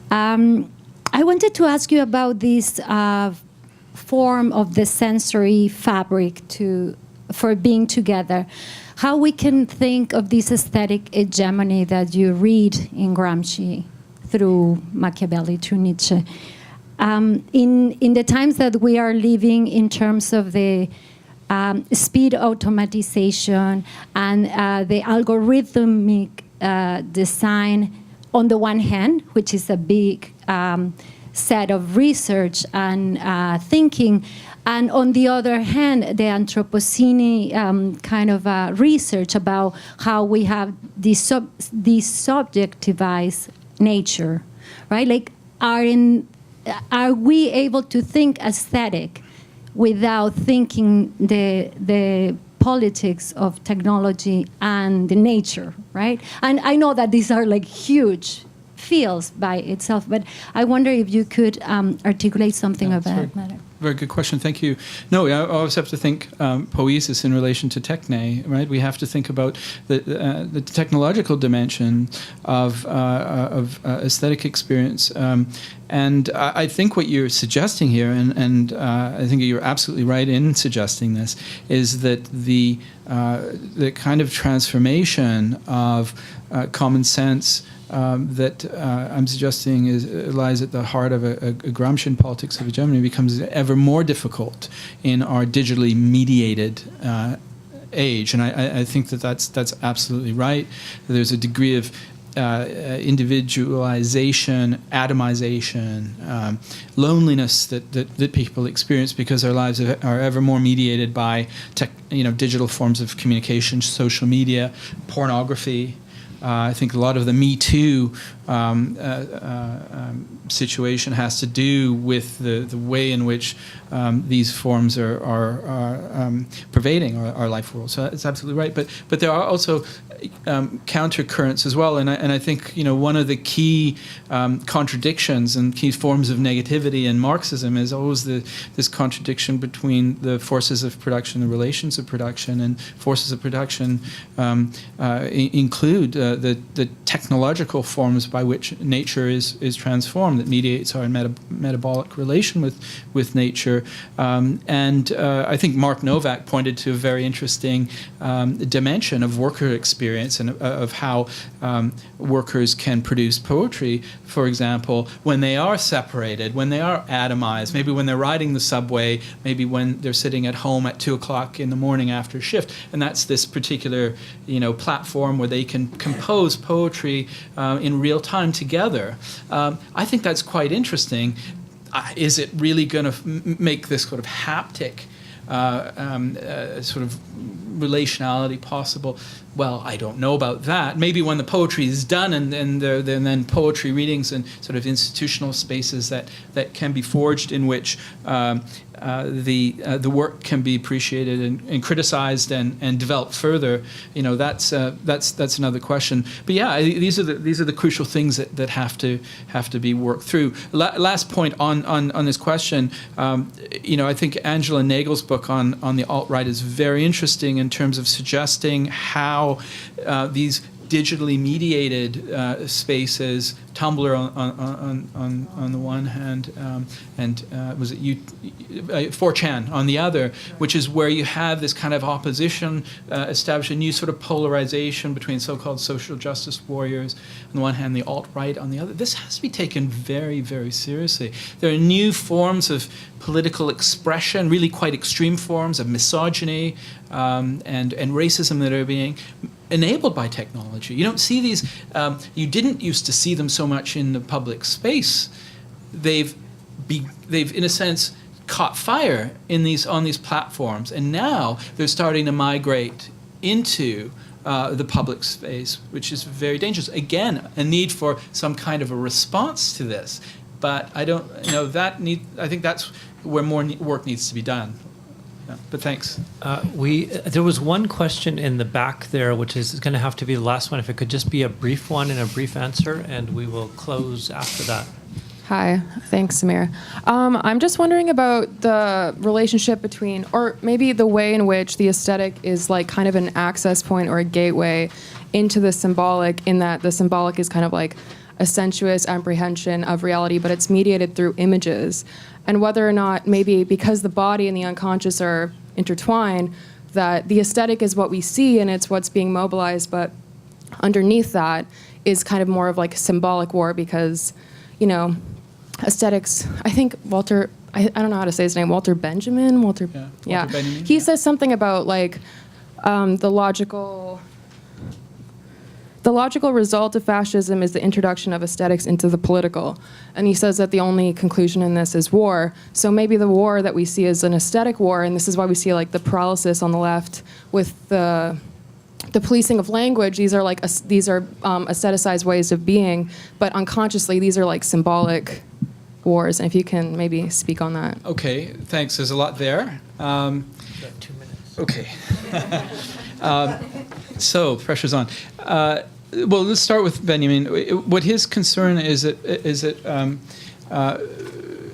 I wanted to ask you about this form of the sensory fabric for being together. How we can think of this aesthetic hegemony that you read in Gramsci through Machiavelli, through Nietzsche. In the times that we are living in terms of the speed automatization and the algorithmic design on the one hand, which is a big set of research and thinking, and on the other hand, the Anthropocene kind of research about how we have this subjectivized nature, right? Like, are we able to think aesthetic without thinking the politics of technology and the nature, right? And I know that these are like huge fields by itself, but I wonder if you could articulate something of that matter. Very good question. Thank you. No, I always have to think poiesis in relation to techne, right? We have to think about the technological dimension of aesthetic experience. And I think what you're suggesting here, and I think you're absolutely right in suggesting this, is that the kind of transformation of common sense that I'm suggesting lies at the heart of a Gramscian politics of hegemony becomes ever more difficult in our digitally mediated age, and I think that's absolutely right. There's a degree of individualization, atomization, loneliness that people experience because their lives are ever more mediated by digital forms of communication, social media, pornography. I think a lot of the Me Too situation has to do with the way in which these forms are pervading our life world. So it's absolutely right. But there are also countercurrents as well, and I think one of the key contradictions and key forms of negativity in Marxism is always this contradiction between the forces of production, the relations of production, and forces of production include the technological forms by which nature is transformed, that mediates our metabolic relation with nature. And I think Mark Novak pointed to a very interesting dimension of worker experience and of how workers can produce poetry, for example, when they are separated, when they are atomized, maybe when they're riding the subway, maybe when they're sitting at home at 2 o'clock in the morning after shift. And that's this particular platform where they can compose poetry in real time together. I think that's quite interesting. Is it really going to make this sort of haptic sort of relationality possible? Well, I don't know about that. Maybe when the poetry is done and then poetry readings and sort of institutional spaces that can be forged in which the work can be appreciated and criticized and developed further. That's another question. But yeah, these are the crucial things that have to be worked through. Last point on this question. I think Angela Nagel's book on the alt-right is very interesting in terms of suggesting how these digitally mediated spaces, Tumblr on the one hand, and was it 4chan on the other, which is where you have this kind of opposition, establish a new sort of polarization between so-called social justice warriors on the one hand, the alt-right on the other. This has to be taken very, very seriously. There are new forms of political expression, really quite extreme forms of misogyny and racism that are being enabled by technology. You don't see these, you didn't used to see them so much in the public space. They've in a sense caught fire on these platforms, and now they're starting to migrate into the public space, which is very dangerous. Again, a need for some kind of a response to this. But I don't, I think that's where more work needs to be done. Yeah, but thanks. There was one question in the back there, which is going to have to be the last one. If it could just be a brief one and a brief answer, and we will close after that. Hi, thanks, Samir. I'm just wondering about the relationship between, or maybe the way in which the aesthetic is like kind of an access point or a gateway into the symbolic, in that the symbolic is kind of like a sensuous apprehension of reality, but it's mediated through images. And whether or not maybe because the body and the unconscious are intertwined, that the aesthetic is what we see and it's what's being mobilized, but underneath that is kind of more of like a symbolic war because, aesthetics, I think Walter, I don't know how to say his name, Walter Benjamin? Walter Benjamin, he says something about like the logical result of fascism is the introduction of aesthetics into the political. And he says that the only conclusion in this is war. So maybe the war that we see is an aesthetic war, and this is why we see like the paralysis on the left with the policing of language. These are aestheticized ways of being, but unconsciously these are like symbolic wars. And if you can maybe speak on that. Okay, thanks. There's a lot there. About 2 minutes. Okay. So pressure's on. Well, let's start with Benjamin. What his concern is that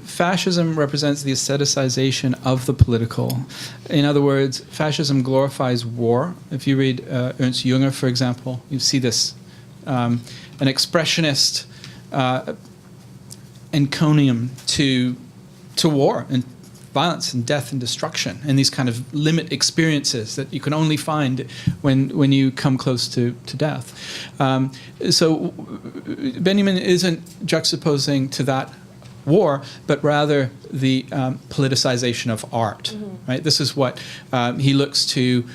fascism represents the aestheticization of the political. In other words, fascism glorifies war. If you read Ernst Jünger, for example, you see this, an expressionist encomium to war and violence and death and destruction and these kind of limit experiences that you can only find when you come close to death. So Benjamin isn't juxtaposing to that war, but rather the politicization of art. Right? This is what he looks to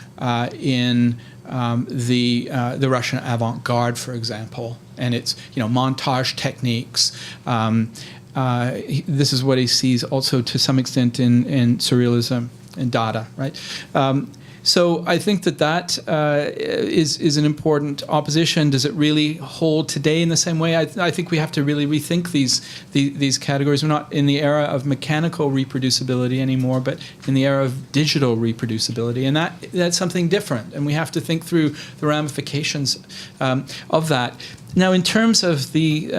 in the Russian avant-garde, for example, and its montage techniques. This is what he sees also to some extent in surrealism and Dada, right? So I think that is an important opposition. Does it really hold today in the same way? I think we have to really rethink these categories. We're not in the era of mechanical reproducibility anymore, but in the era of digital reproducibility, and that's something different. And we have to think through the ramifications of that. Now, in terms of the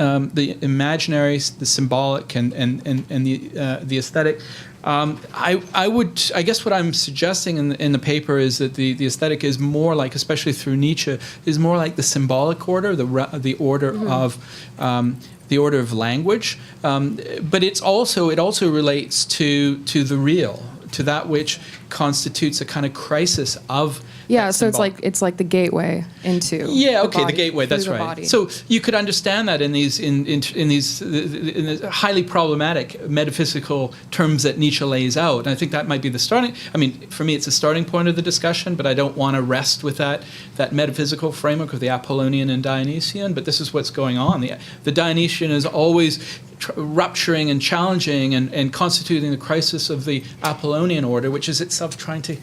imaginary, the symbolic, and the aesthetic, I guess what I'm suggesting in the paper is that the aesthetic is more like, especially through Nietzsche, is more like the symbolic order, the order of language, but it also relates to the real, to that which constitutes a kind of crisis of. Yeah, so it's like the gateway into the body, gateway. That's right. body. So you could understand that in these highly problematic metaphysical terms that Nietzsche lays out. And I think that might be the starting. I mean, for me, it's a starting point of the discussion. But I don't want to rest with that metaphysical framework of the Apollonian and Dionysian. But this is what's going on. The Dionysian is always rupturing and challenging and constituting the crisis of the Apollonian order, which is itself trying to,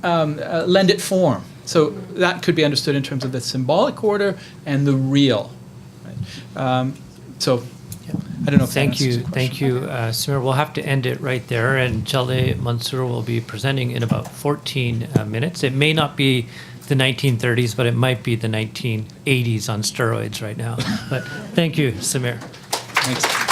lend it form. So that could be understood in terms of the symbolic order and the real. Right? So I don't know if Thank you, Samir. We'll have to end it right there, and Jaleh Mansour will be presenting in about 14 minutes. It may not be the 1930s, but it might be the 1980s on steroids right now. But thank you, Samir. Thanks.